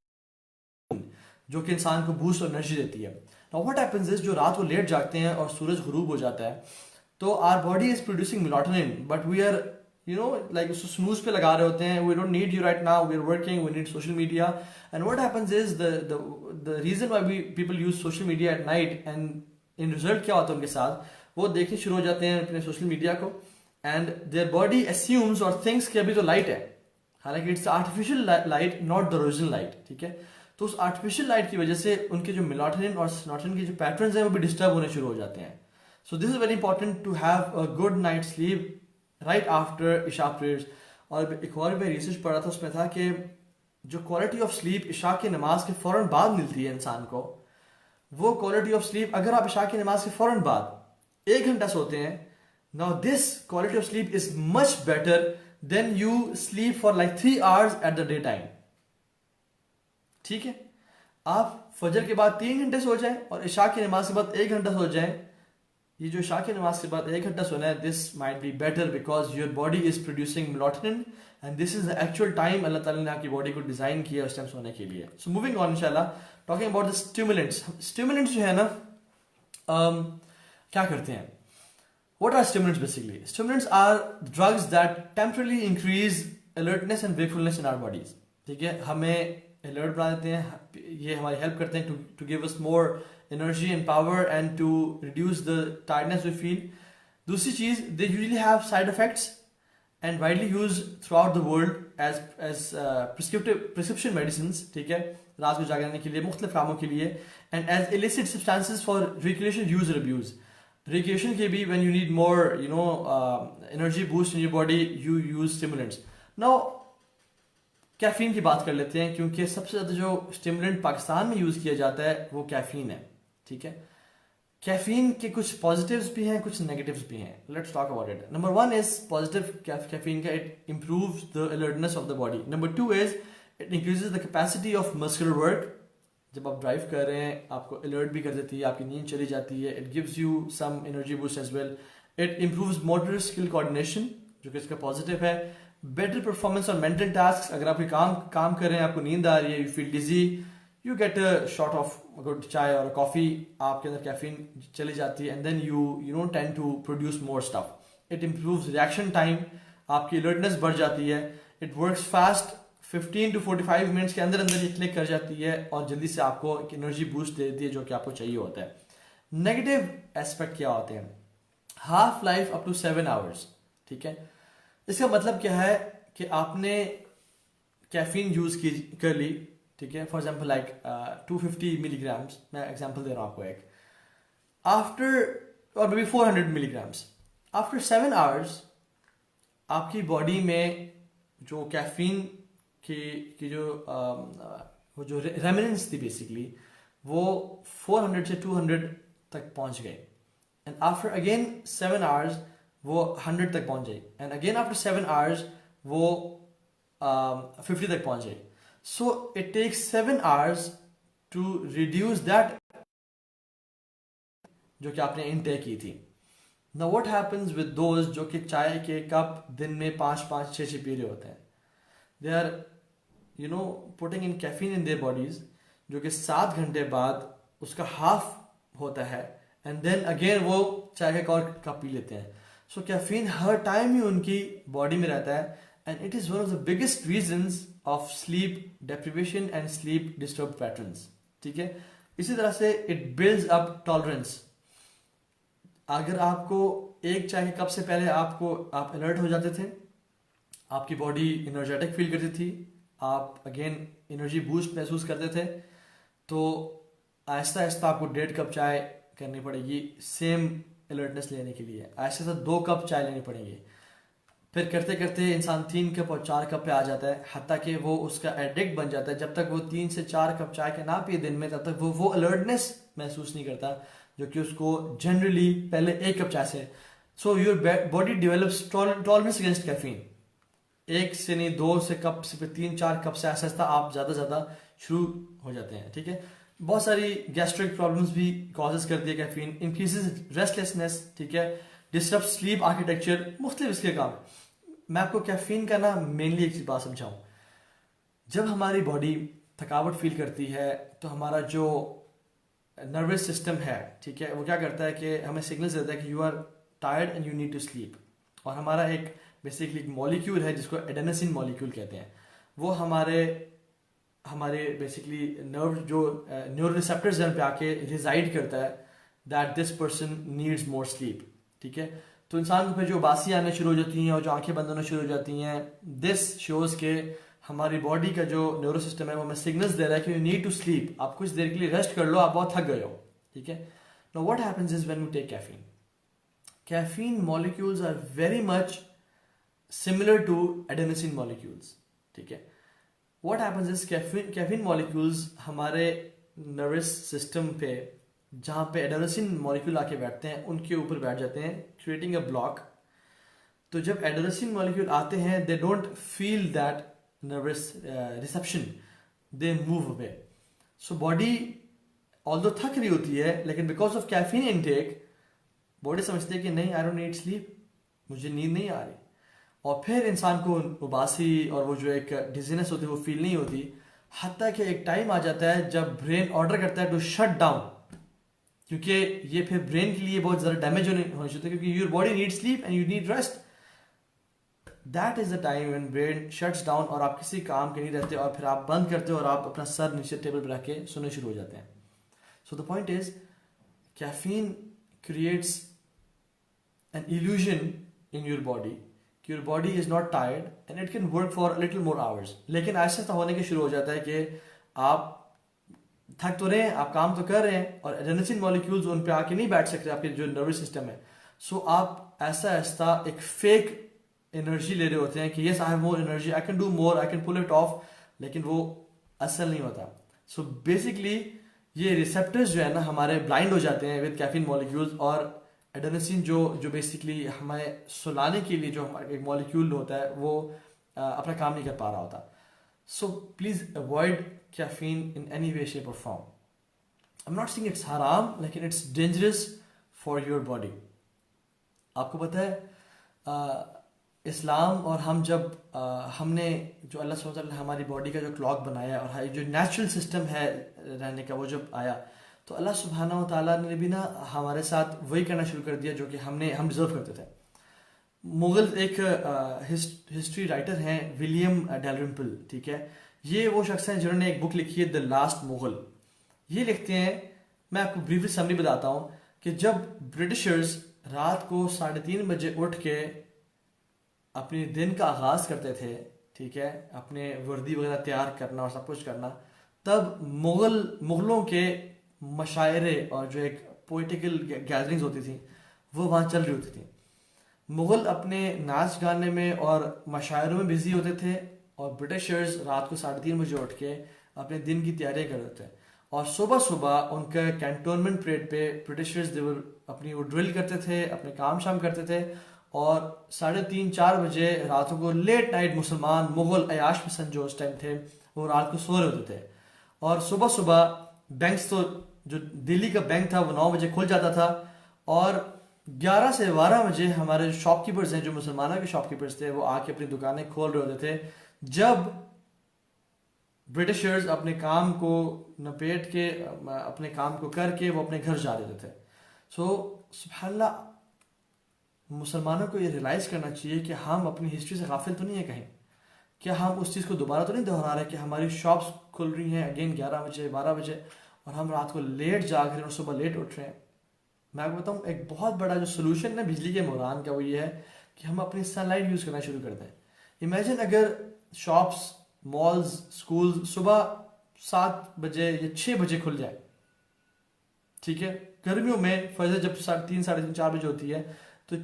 जो कि इंसान को बूस्ट और एनर्जी देती है. नाउ व्हाट हैपेंस इज जो रात को लेट जागते हैं और सूरज गुरूब हो जाता है, तो our body is producing melatonin, but we are like उसको स्नूज पे लगा रहे होते हैं. We don't need you right now, we are working, we need social media. And what happens is the reason why people use social media at night, and in result क्या होता है उनके साथ, वो देखने शुरू हो जाते हैं अपने सोशल मीडिया को, एंड देयर बॉडी अस्यूम्स और थिंक्स कि अभी तो लाइट है, हालांकि it's artificial light, not the original light, ठीक है. तो उस आर्टिफिशियल लाइट की वजह से उनके जो मेलाटोनिन और सेरोटोनिन के जो पैटर्न्स हैं वो भी डिस्टर्ब होने शुरू हो जाते हैं. So this is very important to have a good night sleep right after इशा प्रेयर्स. और एक और मैं रिसर्च पढ़ा था, उसमें था कि जो क्वालिटी ऑफ स्लीप इशा की नमाज के फ़ौरन बाद मिलती है इंसान को, वो क्वालिटी ऑफ स्लीप, अगर आप इशा की नमाज के फ़ौरन बाद 1 घंटा सोते हैं, now this quality of sleep is much better than you sleep for like 3 hours at the day time, ठीक है. आप फजर के बाद 3 घंटे सो जाएं और इशा की नमाज के बाद 1 घंटा सो जाएं. ये जो इशा की नमाज के बाद 1 घंटा सोना है, this might be better because your body is producing melatonin and this is the actual time अल्लाह ताला ने आपकी बॉडी को डिजाइन किया उस टाइम सोने के लिए. सो मूविंग ऑन इंशाल्लाह, talking about the stimulants. Stimulants जो है ना, क्या करते हैं? What are stimulants basically? Stimulants are drugs that temporarily increase alertness and wakefulness in our bodies. ठीक है, हमें alert बना देते हैं, ये हमारी हेल्प करते हैं to give us more energy and power and to reduce the tiredness we feel. दूसरी चीज़, they usually have side effects and widely used throughout the world as prescription medicines. ठीक है, रात को जागने के लिए, मुख्तलिफ कामों के लिए, and as illicit substances for recreational use or abuse. Recreation के भी when you need more energy boost in your body, you use stimulants. Now caffeine की बात कर लेते हैं, क्योंकि सबसे ज़्यादा जो स्टिमुलेंट पाकिस्तान में यूज़ किया जाता है वो कैफीन है, ठीक है. कैफीन के कुछ पॉजिटिव्स भी हैं, कुछ नेगेटिव्स भी हैं. Let's talk about it. Number 1 is positive caffeine का, it improves the alertness of the body. Number 2 is it increases the capacity of muscular work. जब आप ड्राइव कर रहे हैं आपको अलर्ट भी कर देती है, आपकी नींद चली जाती है. It gives you some energy boost as well. It improves motor skill coordination, जो कि इसका पॉजिटिव है. बेटर परफॉर्मेंस और मेंटल टास्क. अगर आप कोई काम कर रहे हैं, आपको नींद आ रही है, you feel dizzy, you get a shot of good chai और कॉफी, आपके अंदर कैफीन चली जाती है, and then you don't tend to produce more stuff. It improves reaction time, आपकी अलर्टनेस बढ़ जाती है. It works fast, 15 to 45 minutes के अंदर अंदर ये क्लिक कर जाती है और जल्दी से आपको एक एनर्जी बूस्ट दे देती है जो कि आपको चाहिए होता है. नेगेटिव एस्पेक्ट क्या होते हैं? Half life up to 7 hours, ठीक है. इसका मतलब क्या है कि आपने कैफीन यूज कर ली, ठीक है, फॉर एग्जाम्पल लाइक 250 मिलीग्राम्स, मैं एग्जाम्पल दे रहा हूँ आपको एक. आफ्टर और may be 400 milligrams. After 7 hours आपकी बॉडी में जो कैफीन की जो वो जो रेमिनेंस थी बेसिकली, वो 400 से 200 तक पहुंच गए। एंड आफ्टर अगेन 7 आवर्स वो 100 तक पहुंच गई। एंड अगेन आफ्टर 7 आवर्स वो 50 तक पहुंच गई। So it takes 7 hours to reduce that जो कि आपने इनटेक की थी। Now what happens with those जो कि चाय के कप दिन में 5-5 6-6 पी रहे होते हैं, they are putting in caffeine in their bodies, जो कि 7 घंटे बाद उसका हाफ होता है, एंड देन अगेन वो चाय का एक और कप पी लेते हैं। सो कैफीन हर टाइम ही उनकी बॉडी में रहता है, and it is one of the biggest reasons of sleep deprivation and sleep disturb patterns. ठीक है, इसी तरह से इट बिल्ड्स अप टॉलरेंस। अगर आपको एक चाय के कप से पहले आप अलर्ट हो जाते थे, आपकी बॉडी एनर्जेटिक फील करती थी, आप अगेन एनर्जी बूस्ट महसूस करते थे, तो आहिस्ता आहिस्ता आपको 1.5 कप चाय करनी पड़ेगी सेम अलर्टनेस लेने के लिए। आहिस्ता आहिस्ता 2 कप चाय लेनी पड़ेगी। फिर करते करते इंसान 3 कप और 4 कप पे आ जाता है, हत्ता कि वो उसका एडिक्ट बन जाता है। जब तक वो 3 से 4 कप चाय के ना पिए दिन में, तब तक वो अलर्टनेस महसूस नहीं करता जो कि उसको जनरली पहले 1 कप चाय से। So your body develops tolerance against caffeine. 1 से नहीं 2 से कप से, फिर 3-4 कप से आहिस्ता आहिस्ता आप ज़्यादा शुरू हो जाते हैं। ठीक है, बहुत सारी गैस्ट्रिक प्रॉब्लम्स भी कॉजेज करती है कैफीन। इंक्रीजेज रेस्टलेसनेस, ठीक है, डिस्टर्ब स्लीप आर्किटेक्चर, मुख्तलिफ इसके काम। मैं आपको कैफीन का ना मेनली एक चीज बात समझाऊं। जब हमारी बॉडी थकावट फील करती है तो हमारा जो नर्वस सिस्टम है, ठीक है, वो क्या करता है कि हमें सिग्नल्स देता है कि you are tired and you need to sleep. और हमारा एक बेसिकली एक मॉलिक्यूल है जिसको एडेनोसिन मॉलिक्यूल कहते हैं, वो हमारे बेसिकली नर्व जो न्यूरो रिसेप्टर्स हैं पे आके रिजाइड करता है that this person needs more sleep. ठीक है, तो इंसान को फिर जो उबासी आने शुरू हो जाती हैं और जो आंखें बंद होना शुरू हो जाती हैं, दिस शोज के हमारी बॉडी का जो न्यूरो सिस्टम है वो हमें सिग्नल्स दे रहा है कि यू नीड टू स्लीप, आप कुछ देर के लिए रेस्ट कर लो, आप बहुत थक गए हो। ठीक है, now what happens is when we take caffeine, caffeine molecules are very much similar to adenosine molecules. ठीक है, what happens is caffeine molecules हमारे नर्वस सिस्टम पे जहाँ पे एडेनोसिन मॉलिक्यूल आके बैठते हैं उनके ऊपर बैठ जाते हैं, क्रिएटिंग अ ब्लॉक। तो जब एडेनोसिन मॉलिक्यूल आते हैं, they don't feel that nervous reception, they move away. So body although थक रही होती है, लेकिन because of caffeine intake body समझती है कि नहीं, आई डोंट नीड स्लीप, मुझे नींद नहीं आ रही। और फिर इंसान को उबासी और वो जो एक डिजीनेस होती है वो फील नहीं होती, हत्ता कि एक टाइम आ जाता है जब ब्रेन ऑर्डर करता है टू शट डाउन, क्योंकि ये फिर ब्रेन के लिए बहुत ज़्यादा डैमेज होने चाहिए, क्योंकि your body need sleep and you need rest. That is the time when brain shuts down और आप किसी काम के नहीं रहते, और फिर आप बंद करते हो और आप अपना सर नीचे टेबल पर रख के सोने शुरू हो जाते हैं। So the point is caffeine creates an illusion in your body, your body is not tired and it can work for little more hours. लेकिन ऐसा होने के शुरू हो जाता है कि आप थक तो रहे हैं, आप काम तो कर रहे हैं, और एडेनोसिन मॉलिक्यूल्स उन पे आके नहीं बैठ सकते आपके जो नर्वस सिस्टम है। सो आप ऐसा ऐसा एक फेक एनर्जी ले रहे होते हैं कि yes I have more energy, I can do more, I can pull it off, लेकिन वो असल नहीं होता। सो बेसिकली ये रिसेप्टर्स जो है ना हमारे ब्लाइंड हो जाते हैं विद कैफीन मॉलिक्यूल्स, और एडेनोसिन जो बेसिकली हमें सुलाने के लिए जो हमारा एक मॉलिक्यूल होता है वो अपना काम नहीं कर पा रहा होता। So please avoid caffeine in any way, shape or form. I'm not saying it's haram, लेकिन it's dangerous for your body. आपको पता है इस्लाम और हम जब हमने जो अल्लाह सुब्हानहू व तआला ने हमारी बॉडी का जो क्लॉक बनाया और जो नेचुरल सिस्टम है रहने का, वो जब आया तो अल्लाह सुब्हानहू व तआला ने भी ना हमारे साथ वही करना शुरू कर दिया जो कि हम डिजर्व करते थे। मुगल एक हिस्ट्री राइटर हैं विलियम डैलरिम्पल, ठीक है, ये वो शख्स हैं जिन्होंने एक बुक लिखी है द लास्ट मुगल। ये लिखते हैं, मैं आपको ब्रीफली समरी बताता हूँ, कि जब ब्रिटिशर्स रात को 3:30 बजे उठ के अपने दिन का आगाज करते थे, ठीक है, अपने वर्दी वगैरह तैयार करना और सब कुछ करना, तब मुगलों के मशायरे और जो एक पोइटिकल गैदरिंग्स होती थी वो वहाँ चल रही होती थी। मुग़ल अपने नाच गाने में और मशायरों में बिजी होते थे, और ब्रिटिशर्स रात को 3:30 बजे उठ के अपने दिन की तैयारियां करते थे। और सुबह सुबह उनके कैंटोनमेंट परेड पे ब्रिटिशर्स देवर अपनी वो ड्रिल करते थे, अपने काम शाम करते थे, और 3:30-4 बजे रातों को लेट नाइट मुसलमान मुग़ल अयाश पसंद जो उस टाइम थे वो रात को सो रहे होते थे। और सुबह सुबह बैंक्स, तो जो दिल्ली का बैंक था वो 9 बजे खुल जाता था, और 11 से 12 बजे हमारे शॉपकीपर्स हैं जो मुसलमानों के शॉपकीपर्स थे वो आके अपनी दुकानें खोल रहे होते थे, जब ब्रिटिशर्स अपने काम को नपेट के अपने काम को करके वो अपने घर जा रहे थे। सो सुभानअल्लाह, मुसलमानों को ये रियलाइज़ करना चाहिए कि हम अपनी हिस्ट्री से गाफिल तो नहीं है कहीं। क्या हम उस चीज़ को दोबारा तो नहीं दोहरा रहे कि हमारी शॉप्स खुल रही हैं अगेन 11 बजे 12 बजे, और हम रात को लेट जाग रहे हैं और सुबह लेट उठ रहे हैं। मैं आपको बताऊँ, एक बहुत बड़ा जो सोल्यूशन है बिजली के बहरान का वो ये है कि हम अपनी सनलाइट यूज़ करना शुरू कर दें। इमेजिन अगर शॉप्स, मॉल्स, स्कूल सुबह 7 बजे या 6 बजे खुल जाए, ठीक है। गर्मियों में फजर जब 3, 3:30, 4 बजे होती है तो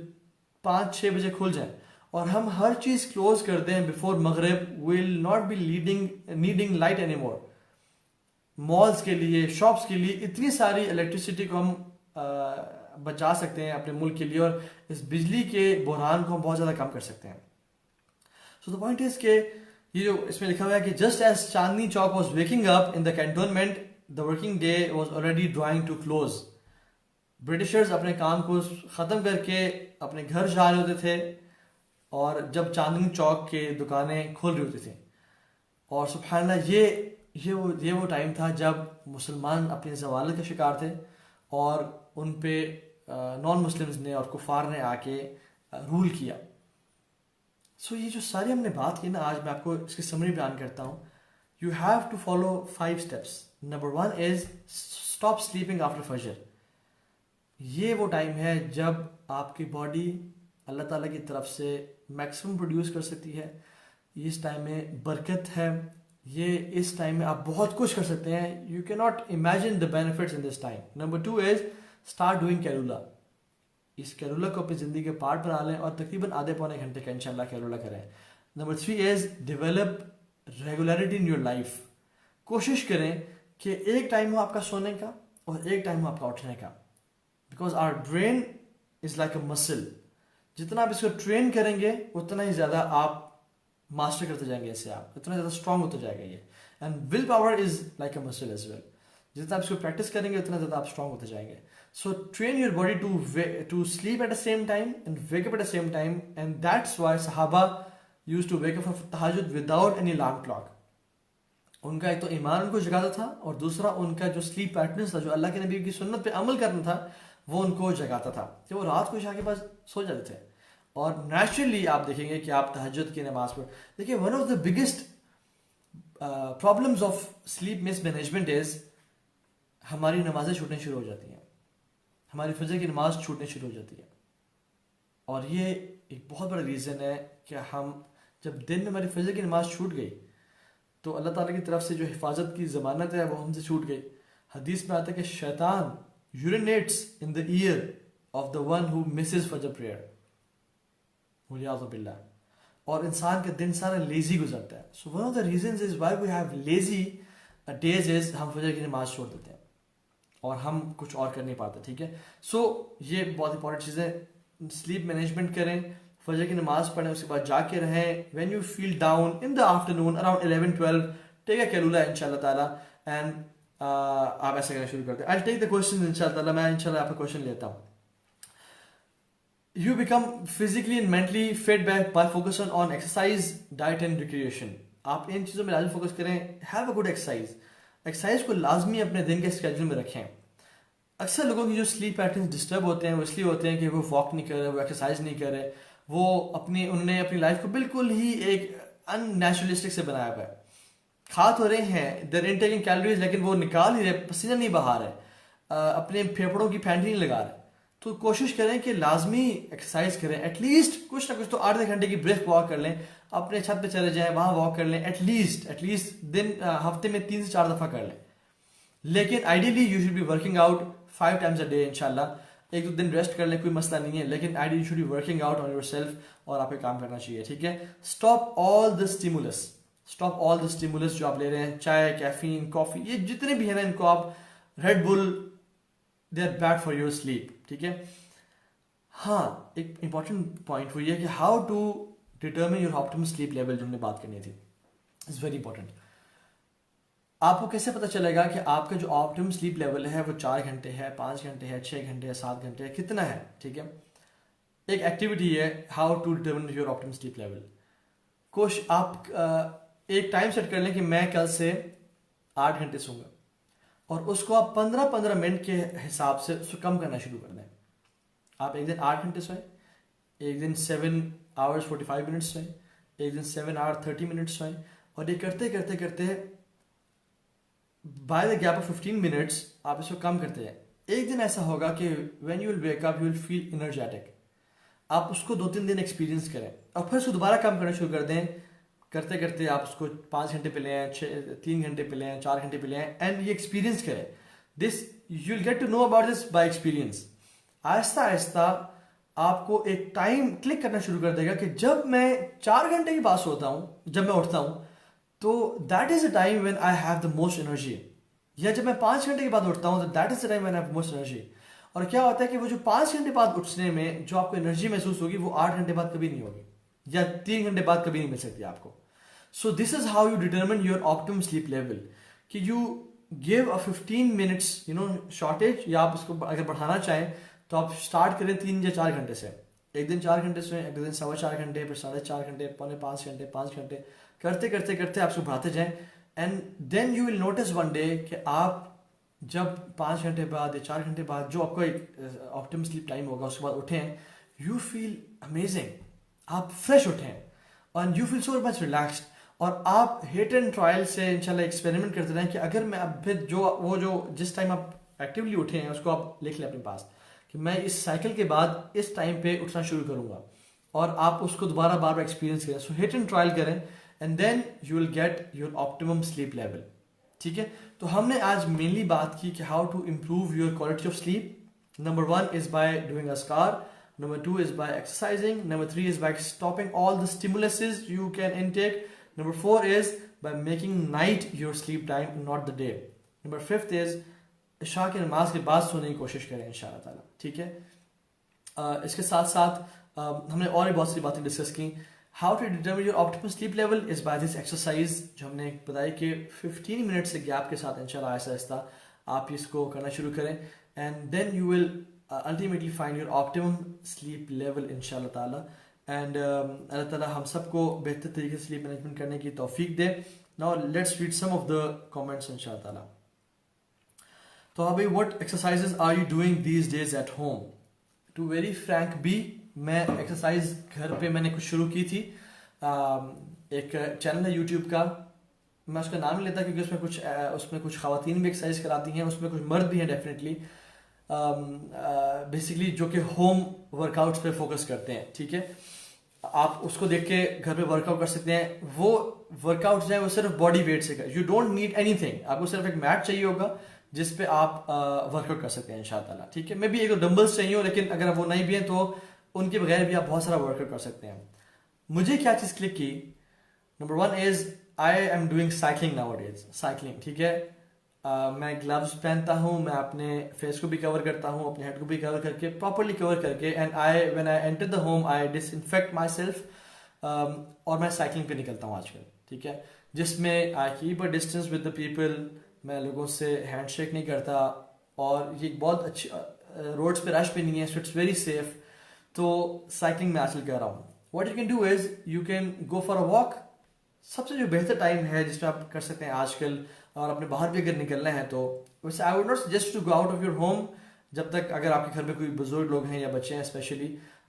5-6 बजे खुल जाए, और हम हर चीज़ क्लोज कर दें बिफोर मगरिब, will not be needing light any more. Malls के लिए, शॉप्स के लिए इतनी सारी इलेक्ट्रिसिटी को हम बचा सकते हैं अपने मुल्क के लिए, और इस बिजली के बहरान को हम बहुत ज़्यादा कम कर सकते हैं। सो द पॉइंट इज के ये जो इसमें लिखा हुआ है कि just as Chandni Chowk was waking up in the cantonment, the working day was already drawing to close. Britishers अपने काम को ख़त्म करके अपने घर जा रहे होते थे, और जब चांदनी चौक के दुकानें खुल रही होती थी। और सुबहानअल्लाह, ये वो टाइम था जब मुसलमान अपने ज़वाल का शिकार थे, और उन पे नॉन मुस्लिम्स ने और कुफार ने आके रूल किया। सो ये जो सारी हमने बात की ना, आज मैं आपको इसकी समरी बयान करता हूँ। You have to follow 5 steps. Number 1 is stop sleeping after फजर। ये वो टाइम है जब आपकी बॉडी अल्लाह ताला की तरफ से मैक्सिमम प्रोड्यूस कर सकती है। इस टाइम में बरकत है, ये इस टाइम में आप बहुत कुछ कर सकते हैं। You can not imagine the benefits in this time. Number 2 is start doing कैलुला। इस कैलुला को अपनी ज़िंदगी के पार्ट बना लें, और तकरीबन आधे पौने घंटे का इंशाल्लाह कैलुला करें। Number 3 is develop regularity in your life. कोशिश करें कि एक टाइम हो आपका सोने का और एक टाइम हो आपका उठने का, because our brain is like a muscle. जितना आप इसको ट्रेन करेंगे उतना ही ज़्यादा आप मास्टर करते जाएंगे, इससे आप उतना ज़्यादा स्ट्रांग होते जाएगा ये। And will power is like a muscle as well. जितना आप इसको प्रैक्टिस करेंगे उतना ज़्यादा आप स्ट्रांग होते जाएंगे। So train your body to sleep at the same time and wake up at the same time, and that's why सहाबा used to wake up for तहज्जुद विदाउट एनी अलार्म क्लॉक। उनका एक तो ईमान उनको जगाता था, और दूसरा उनका जो स्लीप पैटर्न था, जो अल्लाह के नबी की सुन्नत पे अमल करना था, वो उनको जगाता था कि वो रात को इशा के पास सो जाते थे। और नेचुरली आप देखेंगे कि आप तहज्जुद की नमाज पढ़, देखिए one of the biggest problems of sleep mismanagement is हमारी नमाजें छूटने शुरू हो जाती हैं, हमारी फजर की नमाज छूटने शुरू हो जाती है। और ये एक बहुत बड़ा रीज़न है कि हम जब दिन में हमारी फजर की नमाज छूट गई तो अल्लाह ताला की तरफ से जो हिफाजत की ज़मानत है वो हमसे छूट गई। हदीस में आता है कि शैतान urinates in the ear of the one who misses फजर प्रेयर, बिल्लाह, और इंसान का दिन सारा लेजी गुजरता है। So one of the reasons is why we have lazy days is हम फजर की नमाज छोड़ देते हैं और हम कुछ और कर नहीं पाते, ठीक है। सो ये बहुत इंपॉर्टेंट चीज़ है। स्लीप मैनेजमेंट करें, फजर की नमाज पढ़ें, उसके बाद जाके रहें। When you feel down in the afternoon around 11-12 take a कैलुला इंशाल्लाह ताला, एंड आप ऐसा करना शुरू करते हैं। आई टेक द क्वेश्चन इंशाल्लाह ताला, मैं इंशाल्लाह आपका क्वेश्चन लेता हूँ। You become physically and mentally fit by focusing on exercise, diet and recreation. आप इन चीज़ों में लाजमी फोकस करें। Have a good exercise. Exercise को लाजमी अपने दिन के स्केड्यूल में रखें। अक्सर लोगों की जो स्लीप पैटर्न डिस्टर्ब होते हैं वो इसलिए होते हैं कि वो वॉक नहीं कर रहे, वो एक्सरसाइज नहीं कर रहे, वो उन्होंने अपनी लाइफ को बिल्कुल ही एक अननेचुरलिस्टिक से बनाया हुआ है। खा तो रहे हैं, देयर इनटेकिंग कैलोरीज, लेकिन वो निकाल नहीं रहे, पसीना नहीं बहा रहे, अपने फेफड़ों की फैंटी नहीं लगा रहे। तो कोशिश करें कि लाजमी एक्सरसाइज करें। एटलीस्ट कुछ ना कुछ तो 8 घंटे की ब्रेक वॉक कर लें, अपने छत पे चले जाएं, वहाँ वॉक कर लें। एटलीस्ट दिन हफ्ते में 3 से 4 दफ़ा कर लें। लेकिन ideally you should be working out 5 times a day इंशाल्लाह। एक दो दिन रेस्ट कर लें, कोई मसला नहीं है, लेकिन ideally you should be working out on your self और आपको काम करना चाहिए, ठीक है। Stop all the stimulus, stop all the stimulus जो आप ले रहे हैं, चाय, कैफीन, कॉफी, ये जितने भी है ना, इनको आप, Red Bull, they are bad for your sleep, ठीक है। हाँ, एक इंपॉर्टेंट पॉइंट वो ये है कि how to determine your optimum sleep level, जो हमने बात करनी थी, इज वेरी इंपॉर्टेंट। आपको कैसे पता चलेगा कि आपका जो ऑप्टिमम स्लीप लेवल है वो 4 घंटे है, 5 घंटे है, 6 घंटे है, 7 घंटे है, कितना है, ठीक है। एक एक्टिविटी है how to determine your optimum sleep level. कुछ आप एक टाइम सेट कर लें कि मैं कल से 8 घंटे सोऊंगा, और उसको आप 15-15 मिनट के हिसाब से उसको कम करना शुरू कर दें। आप एक दिन 8 घंटे सोएं, एक दिन 7 hours 45 minutes सोएं, एक दिन 7 hours 30 minutes सोएं, और ये करते करते करते by the gap of 15 minutes आप इसको कम करते हैं। एक दिन ऐसा होगा कि when you will wake up you will feel energetic. आप उसको 2-3 दिन एक्सपीरियंस करें और फिर उसको दोबारा कम करना शुरू कर दें। करते करते आप उसको 5 घंटे पे ले आएँ, 3 घंटे पे ले आएँ, 4 घंटे पे ले आएँ, एंड ये एक्सपीरियंस करें। This you will get to know about this by experience. आहिस्ता आहिस्ता आपको एक टाइम क्लिक करना शुरू कर देगा कि जब मैं 4 घंटे के बाद सोता हूँ, जब मैं उठता हूँ, तो that is the time when I have the most energy. या जब मैं 5 घंटे के बाद उठता हूँ तो that is the time when I have most energy. और क्या होता है कि वो जो 5 घंटे बाद उठने में जो आपको एनर्जी महसूस होगी वो 8 घंटे बाद कभी नहीं होगी, या 3 घंटे बाद कभी नहीं मिल सकती आपको। So this is how you determine your optimum sleep level, कि you give a 15 minutes shortage, या आप उसको अगर बढ़ाना चाहें तो आप स्टार्ट करें 3 या 4 घंटे से। एक दिन 4 घंटे सोएं, एक दिन 4.25 घंटे, फिर 4.5 घंटे, 4.25 घंटे, 5 घंटे, करते करते करते आप उसको बढ़ाते जाएं। And then you will notice one day कि आप जब 5 घंटे बाद या 4 घंटे बाद जो आपका एक ऑप्टिमम स्लीप टाइम होगा उसके बाद उठें, यू फील अमेजिंग, आप फ्रेश उठें और you feel so much relaxed. और आप हिट एंड ट्रायल से इंशाल्लाह एक्सपेरिमेंट करते रहें कि अगर मैं अब फिर जो जिस टाइम आप एक्टिवली उठे हैं उसको आप लिख लें अपने पास कि मैं इस साइकिल के बाद इस टाइम पे उठना शुरू करूंगा, और आप उसको दोबारा बार बार एक्सपीरियंस करें। सो हिट एंड ट्रायल करें and then you will get your optimum sleep level, ठीक है। तो हमने आज मेनली बात की कि how to improve your quality of sleep. Number 1 is by doing अस्कार, number 2 is by exercising, number 3 is by stopping all the stimuluses you can intake, number 4 is by making night your sleep time, not the day, number 5th is इशा की नमाज के बाद सोने की कोशिश करें इंशाअल्लाह ताला, ठीक है। इसके साथ साथ हमने और भी बहुत सी बातें डिस्कस की। How to determine your optimum sleep level is by this exercise, जो हमने बताया कि 15 मिनट से गैप के साथ इंशाल्लाह आहिस्ता आहिस्ता आप इसको करना शुरू करें, and then you will ultimately find your optimum sleep level इंशाल्लाह ताला। एंड अल्लाह ताला हम सबको बेहतर तरीके से स्लीप मैनेजमेंट करने की तौफीक दे। Now let's read some of the comments इंशाल्लाह ताला। तो अभी what exercises are you doing these days at home? To very frank be, मैं एक्सरसाइज घर पे मैंने कुछ शुरू की थी। एक चैनल है यूट्यूब का, मैं उसका नाम नहीं लेता क्योंकि उसमें कुछ खवातीन भी एक्सरसाइज कराती हैं, उसमें कुछ मर्द भी हैं डेफिनेटली, बेसिकली जो कि होम वर्कआउट्स पे फोकस करते हैं, ठीक है। आप उसको देख के घर पे वर्कआउट कर सकते हैं। वो वर्कआउट जो है वो सिर्फ बॉडी वेट से कर, यू डोंट नीड एनीथिंग, आपको सिर्फ एक मैट चाहिए होगा जिस पे आप वर्कआउट कर सकते हैं इंशाल्लाह ताला, ठीक है। मे बी एक डंबल्स चाहिए हो, लेकिन अगर वो नहीं भी हैं तो उनके बगैर भी आप बहुत सारा वर्कआउट कर सकते हैं। मुझे क्या चीज़ क्लिक की, number 1 is I am doing cycling nowadays, cycling, ठीक है। मैं ग्लव्स पहनता हूँ, मैं अपने फेस को भी कवर करता हूँ, अपने हेड को भी कवर करके, प्रॉपरली कवर करके, and when I enter the home I disinfect my self, और मैं साइकिलिंग पे निकलता हूँ आजकल, ठीक है, जिसमें I keep a distance with the people, मैं लोगों से हैंड शेक नहीं करता, और ये बहुत अच्छी रोड्स पे रश भी नहीं है, सो इट्स वेरी सेफ। तो साइकिलिंग में आजकल कर रहा हूँ। What you can do is you can go for a walk. सबसे जो बेहतर टाइम है जिसमें आप कर सकते हैं आजकल, और अपने बाहर भी अगर निकलना है तो वैसे I would not suggest to go out of your home जब तक, अगर आपके घर में कोई बुजुर्ग लोग हैं या बच्चे हैं specially,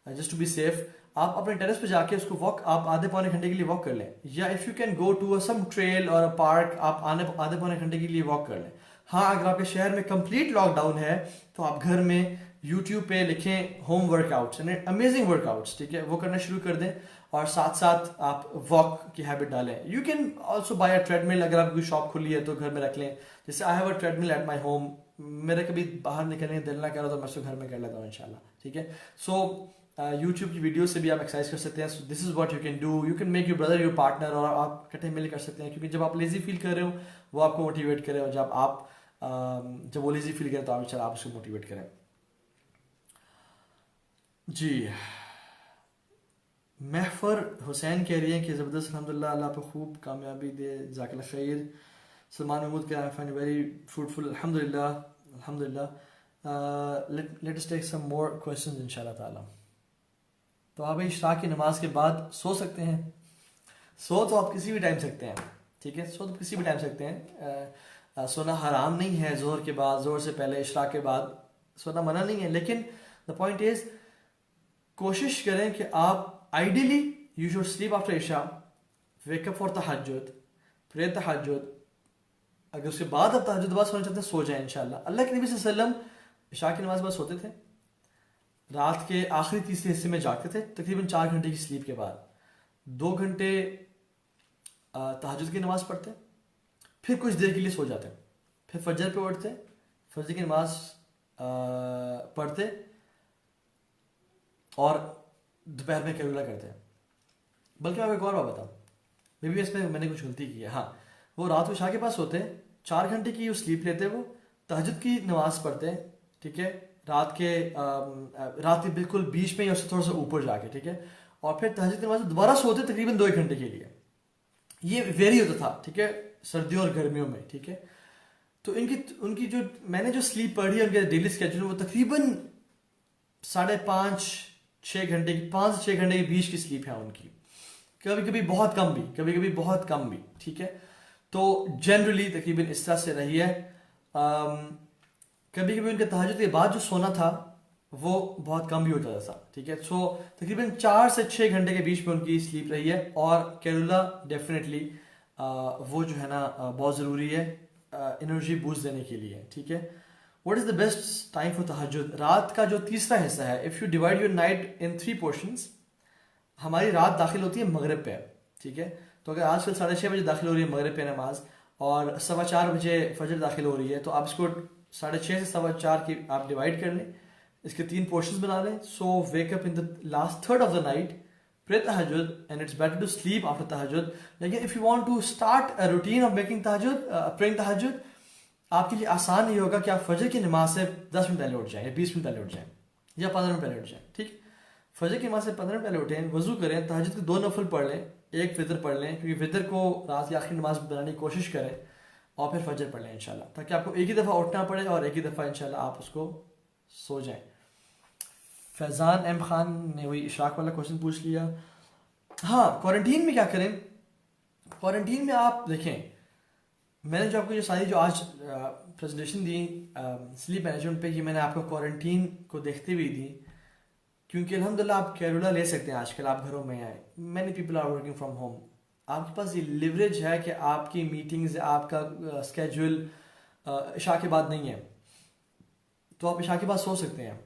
just to be safe, आप अपने टेरेस पे जाके उसको वॉक आप आधे पौने घंटे के लिए वॉक कर लें, या if you can go to some trail और अ पार्क, आप आधे पौने घंटे के लिए वॉक कर लें। हाँ, अगर आपके शहर में कंप्लीट लॉकडाउन है तो आप घर में यूट्यूब पे लिखें होम वर्कआउट्स, अमेजिंग वर्कआउट्स, ठीक है, वो करना शुरू कर दें, और साथ साथ आप वॉक की हैबिट डालें। You can also buy a treadmill, अगर आपकी शॉप खुली है तो घर में रख लें। जैसे I have a treadmill at my home, मेरा कभी बाहर निकलने दिल ना करो तो मैं उसको घर में कर लेता हूँ इंशाल्लाह, ठीक है। सो यूट्यूब की वीडियो से भी आप एक्सरसाइज कर सकते हैं। So this is what you can do, you can make your brother your partner, और आप इकट्ठे मिल कर सकते हैं, क्योंकि जब आप लेजी फील कर रहे हो वो आपको मोटिवेट करे, और जब वो लेजी फील करे तो आप उसको मोटिवेट करें। जी, महफर हुसैन कह रही है कि ज़बरदस्त, अल्हम्दुलिल्लाह, अल्लाह पे खूब कामयाबी दे, ज़ाकिल्लाह खैर। सलमान महमूद के आई फाइंड वेरी फ्रूटफुल, अल्हम्दुलिल्लाह अल्हम्दुलिल्लाह। Let us take some more questions इंशाल्लाह ताला। तो आप इशराक की नमाज के बाद सो सकते हैं? सो तो आप किसी भी टाइम सकते हैं, ठीक है, सो तो किसी भी टाइम सकते हैं। सोना हराम नहीं है, जोहर के बाद, जोहर से पहले, इशराक के बाद सोना मना नहीं है, लेकिन द पॉइंट इज कोशिश करें कि आप ideally you should sleep after इशा, वेकअप फॉर तहज्जुद, प्रे तहज्जुद। अगर उसके बाद आप तहज्जुद बाद सोना चाहते हैं सो जाए इंशाल्लाह। अल्लाह के नबी सल्लल्लाहु अलैहि वसल्लम इशा की नमाज बाद सोते थे, रात के आखिरी तीसरे हिस्से में जागते थे तकरीबन 4 घंटे की स्लीप के बाद, 2 घंटे तहज्जुद की नमाज पढ़ते, फिर कुछ देर के लिए सो जाते, फिर फजर पे उठते, फजर की नमाज पढ़ते और दोपहर में कैलूला करते हैं। बल्कि मैं एक और बात बताऊँ, मे बी इसमें मैंने कुछ गलती की है। हाँ, वो रात को शाह के पास होते, 4 घंटे की वो स्लीप लेते, वो तहज्जुद की नमाज पढ़ते, ठीक है, रात के बिल्कुल बीच में या उससे थोड़ा सा ऊपर जाके, ठीक है, और फिर तहज्जुद की नमाज दोबारा सोते तकरीबन 2 घंटे के लिए। ये वेरी होता था, ठीक है, सर्दियों और गर्मियों में, ठीक है। तो उनकी जो मैंने जो स्लीप पढ़ी है उनके डेली स्केड्यूल में, वो तकरीबन 5.5-6 घंटे की, 5 से 6 घंटे के बीच की स्लीप है उनकी, कभी कभी बहुत कम भी, कभी कभी बहुत कम भी, ठीक है। तो जनरली तकरीबन इस तरह से रही है। कभी कभी उनके तहज्जुद के बाद जो सोना था वो बहुत कम भी हो जाता था, ठीक है। सो तकरीबन 4 से 6 घंटे के बीच में उनकी स्लीप रही है, और कैलूला डेफिनेटली वो जो है ना बहुत ज़रूरी है एनर्जी बूस्ट देने के लिए, ठीक है। What is the best time for तहज्जुद? रात का जो तीसरा हिस्सा है, if you divide your night in 3 portions, हमारी रात दाखिल होती है मगरिब पे, ठीक है। तो अगर आजकल 6:30 बजे दाखिल हो रही है मगरिब पे नमाज, और 4:15 बजे फजर दाखिल हो रही है, तो आप इसको 6:30 से 4:15 की आप डिवाइड कर लें, इसके 3 पोर्शंस बना लें। So wake up in the last third of the night, pray तहज्जुद, and it's better to sleep after तहज्जुद। लेकिन if you want to start a routine of making तहज्जुद, प्रेइंग तहज्जुद, आपके लिए आसान ये होगा कि आप फजर की नमाज से 10 मिनट पहले उठ जाएं, या 20 मिनट पहले उठ जाएं, या 15 मिनट पहले उठ जाएं, ठीक। फजर की नमाज से 15 मिनट पहले उठें, वजू करें, तहज्जुद के 2 नफल पढ़ लें, एक वितर पढ़ लें, क्योंकि वितर को रात की आखिरी नमाज बनाने की कोशिश करें, और फिर फजर पढ़ लें इंशाल्लाह, ताकि आपको एक ही दफ़ा उठना पड़े और एक ही दफ़ा इंशाल्लाह आप उसको सो जाएं। फैज़ान एम खान ने वही इशराक वाला क्वेश्चन पूछ लिया। हाँ, क्वारंटीन में क्या करें? क्वारंटीन में आप देखें, मैंने जो आपको ये सारी जो आज प्रेजेंटेशन दी स्लीप मैनेजमेंट पे, ये मैंने आपको क्वारंटीन को देखते हुए दी, क्योंकि अल्हम्दुलिल्लाह आप कैलूला ले सकते हैं, आजकल आप घरों में आए, many people are working from home, आपके पास ये लिवरेज है कि आपकी मीटिंग्स, आपका स्केड्यूल इशा के बाद नहीं है, तो आप इशा के बाद सो सकते हैं।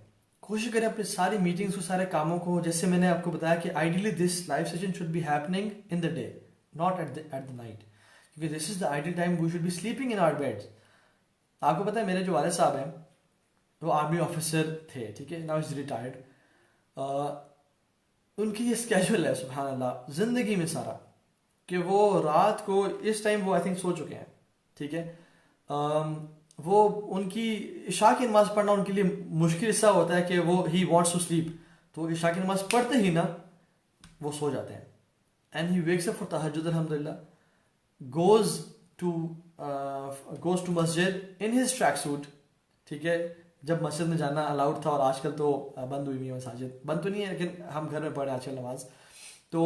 कोशिश करें अपनी सारी मीटिंग्स को, सारे कामों को, जैसे मैंने आपको बताया कि ideally this live session should be happening in the day, not at the night, क्योंकि this is the ideal time we should be sleeping in our beds. आपको पता है मेरे जो वालिद साहब हैं वो आर्मी ऑफिसर थे, ठीक है, नाउ इज रिटायर्ड। उनकी ये स्केड्यूल है सुभान अल्लाह जिंदगी में सारा, कि वो रात को इस टाइम वो आई थिंक सो चुके हैं, ठीक है। वो उनकी इशा की नमाज पढ़ना उनके लिए मुश्किल हिस्सा होता है कि वो ही वांट्स टू स्लीप, तो इशा की नमाज पढ़ते ही ना वो सो जाते हैं, and he wakes up for तहज्जुद अल्हम्दुलिल्लाह, गोज टू मस्जिद इन हिज ट्रैक सूट, ठीक है। जब मस्जिद में जाना अलाउड था, और आजकल तो बंद हुई है मसाजिद, बंद तो नहीं है लेकिन हम घर में पढ़े आजकल नमाज, तो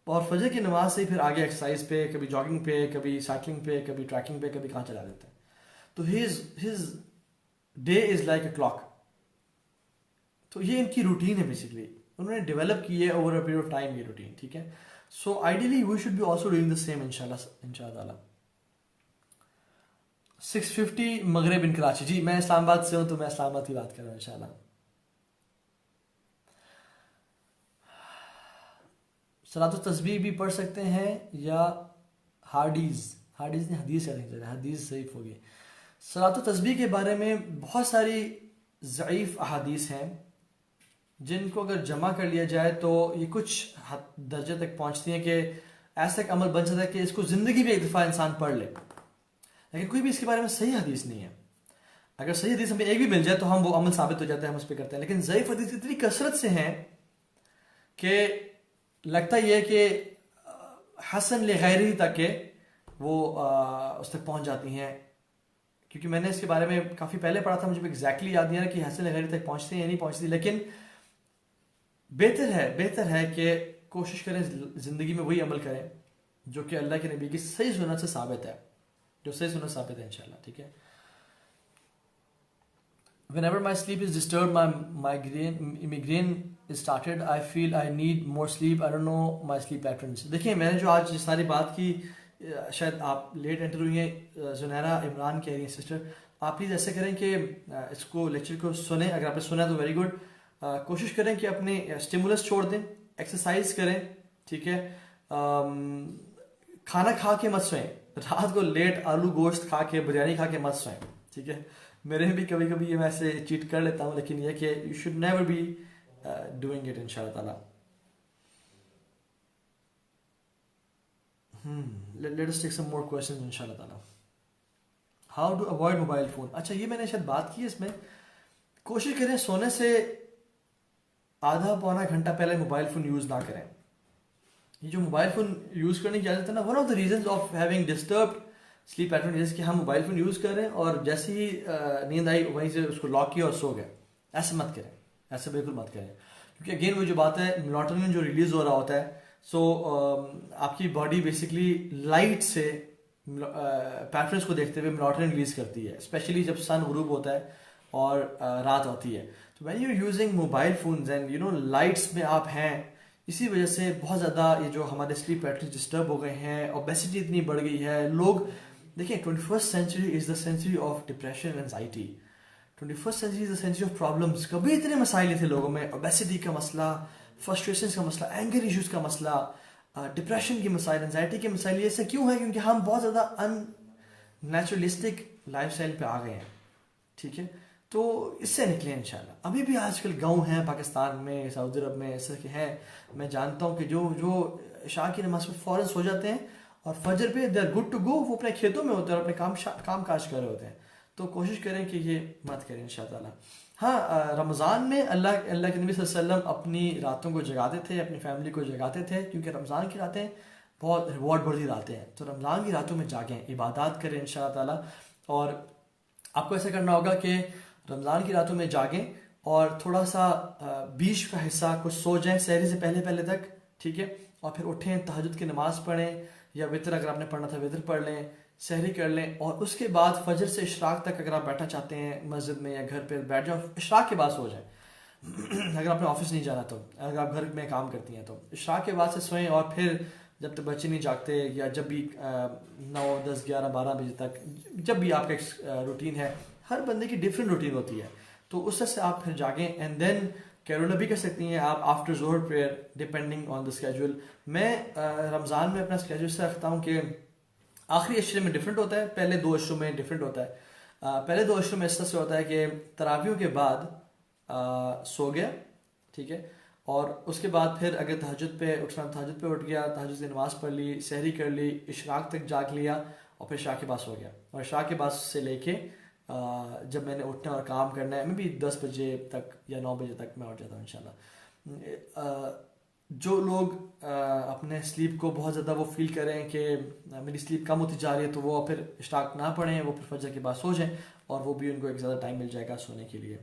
और फजर की नमाज से फिर आगे एक्सरसाइज पे, कभी जॉगिंग पे, कभी साइकिलिंग पे, कभी ट्रैकिंग पे, कभी कहाँ चला देते हैं। तो his day is like a clock. तो ये इनकी रूटीन है, बेसिकली उन्होंने डेवलप की है over a period of time ये रूटीन, ठीक है। So ideally we should be also doing the same इंशाल्लाह। 6:50 मगरिब इन कराची। जी, मैं इस्लामाबाद से हूँ, तो मैं इस्लामाबाद की बात कर रहा हूँ इंशाल्लाह। सलातो तस्बीह भी पढ़ सकते हैं, या हार्डीज नहीं, हदीस नहीं, हदीस सही होगी। सलात व तस्बीह के बारे में बहुत सारी ज़ईफ़ अहादीस हैं जिनको अगर जमा कर लिया जाए तो ये कुछ दर्जे तक पहुंचती हैं कि ऐसा एक अमल बन जाता है कि इसको ज़िंदगी में एक दफ़ा इंसान पढ़ ले, लेकिन कोई भी इसके बारे में सही हदीस नहीं है। अगर सही हदीस हमें एक भी मिल जाए तो हम वो अमल साबित हो जाता है, हम उस पर करते हैं। लेकिन ज़ईफ़ हदीस इतनी कसरत से हैं कि लगता ही है कि हसन ले गैरी तक के वो उस तक पहुंच जाती हैं। क्योंकि मैंने इसके बारे में काफ़ी पहले पढ़ा था, मुझे एग्जैक्टली याद नहीं आ रहा कि हसन ले गैरी तक पहुंचती हैं या नहीं पहुंचती, लेकिन बेहतर है कि कोशिश करें ज़िंदगी में वही अमल करें जो कि अल्लाह के नबी की सही सुन्नत से साबित है, जो सही सुन्नत साबित है इंशाल्लाह। ठीक है। Whenever my sleep is disturbed, my migraine is started. I feel I need more sleep. I don't know my sleep patterns. देखिए, मैंने जो आज सारी बात की, शायद आप लेट एंटर हुई हैं, जुनैरा इमरान कह रही हैं सिस्टर, आप प्लीज़ ऐसे करें कि इसको लेक्चर को सुने। अगर आपने सुना तो वेरी गुड। कोशिश करें कि अपने स्टिमुलस छोड़ दें, एक्सरसाइज करें। ठीक है। खाना खा के मत सोएं, रात को लेट आलू गोश्त खा के बिरयानी खा के मत सोएं। ठीक है। मेरे भी कभी कभी ये मैं ऐसे चीट कर लेता हूँ, लेकिन ये कि you should never be doing it इंशाल्लाह ताला। Let us take some more questions इंशाल्लाह ताला। How to avoid mobile phone. अच्छा, ये मैंने शायद बात की है इसमें। कोशिश करें सोने से आधा पौना घंटा पहले मोबाइल फोन यूज ना करें। ये जो मोबाइल फोन यूज करने की आदत है ना, one of the reasons of having disturbed sleep pattern जैसे कि हम मोबाइल फोन यूज कर रहे हैं और जैसे ही नींद आई वहीं से उसको लॉक किया और सो गए। ऐसे मत करें, ऐसे बिल्कुल मत करें। क्योंकि अगेन वो जो बात है, मेलाटोनिन जो रिलीज हो रहा होता है, सो आपकी बॉडी बेसिकली लाइट से पैटर्न्स को देखते हुए मेलाटोनिन रिलीज करती है, स्पेशली जब सन गुरूब होता है और रात होती है। तो when you are using mobile phones and you know lights में आप हैं, इसी वजह से बहुत ज़्यादा ये जो हमारे स्लीप पैटर्न डिस्टर्ब हो गए हैं, ओबेसिटी इतनी बढ़ गई है। लोग देखिए, 21st century is the century of depression and anxiety. 21st century is the century of problems. कभी इतने मसाइल थे लोगों में, ओबेसिटी का मसला, फ्रस्ट्रेशन का मसला, एंगर इश्यूज का मसला, डिप्रेशन की मसाइल, एंजाइटी के मसाइल। ये ऐसा क्यों है? क्योंकि हम बहुत ज़्यादा अननेचुरलिस्टिक लाइफस्टाइल पे आ गए हैं। ठीक है। तो इससे निकले इंशाल्लाह। अभी भी आजकल गाँव हैं पाकिस्तान में, सऊदी अरब में, ऐसे के हैं। मैं जानता हूँ कि जो इशा की नमाज में फ़ौरन सो जाते हैं और फजर पे they are good to go, वो अपने खेतों में होते हैं और अपने काम काज कर रहे होते हैं। तो कोशिश करें कि ये मत करें इंशाअल्लाह। हाँ, रमज़ान में अल्लाह के नबी सल्लल्लाहु अलैहि वसल्लम अपनी रातों को जगाते थे, अपनी फैमिली को जगाते थे, क्योंकि रमज़ान की रातें बहुत रिवॉर्ड भरी रातें हैं। तो रमज़ान की रातों में जागें, इबादत करें इंशाअल्लाह ताला। और आपको ऐसा करना होगा कि रमज़ान की रातों में जागें और थोड़ा सा बीच का हिस्सा कुछ सो जाएं सहरी से पहले तक। ठीक है। और फिर उठें, तहज्जुद की नमाज़ पढ़ें, या वितर अगर आपने पढ़ना था वितर पढ़ लें, सहरी कर लें। और उसके बाद फजर से इशराक तक अगर आप बैठना चाहते हैं मस्जिद में या घर पे, बैठ जाओ, इशराक के बाद सो जाएं। अगर आपने ऑफिस नहीं जाना तो, अगर आप घर में काम करती हैं तो इशराक के बाद से सोएं। और फिर जब तक बच्चे नहीं जागते, या जब भी 9, 10, 11, 12 बजे तक, जब भी आपका एक रूटीन है, हर बंदे की डिफरेंट रूटीन होती है, तो उस तरह से आप फिर जागें। एंड देन कैरोला भी कर सकती हैं आप after Johar prayer, depending on the schedule. मैं रमज़ान में अपना स्केड्यूल से रखता हूँ कि आखिरी अशरे में डिफरेंट होता है, पहले 2 अशरों में डिफरेंट होता है। पहले 2 अशरों में इस तरह से होता है कि तरावियों के बाद सो गया। ठीक है। और उसके बाद फिर अगर तहज्जुद पे उठना, तहज्जुद पे उठ गया, तहज्जुद की नमाज़ पढ़ ली, सहरी कर ली, इशराक तक जाग लिया, और फिर इशराक के बाद सो गया। और इशराक के बाद से लेके जब मैंने उठना और काम करना है, मैं भी 10 बजे तक या 9 बजे तक मैं उठ जाता हूँ इंशाल्लाह। जो लोग अपने स्लीप को बहुत ज़्यादा वो फील करें कि मेरी स्लीप कम होती जा रही है, तो वो फिर इशराक ना पढ़ें, वो फिर फजर के बाद सो जाएं, और वो भी उनको एक ज़्यादा टाइम मिल जाएगा सोने के लिए।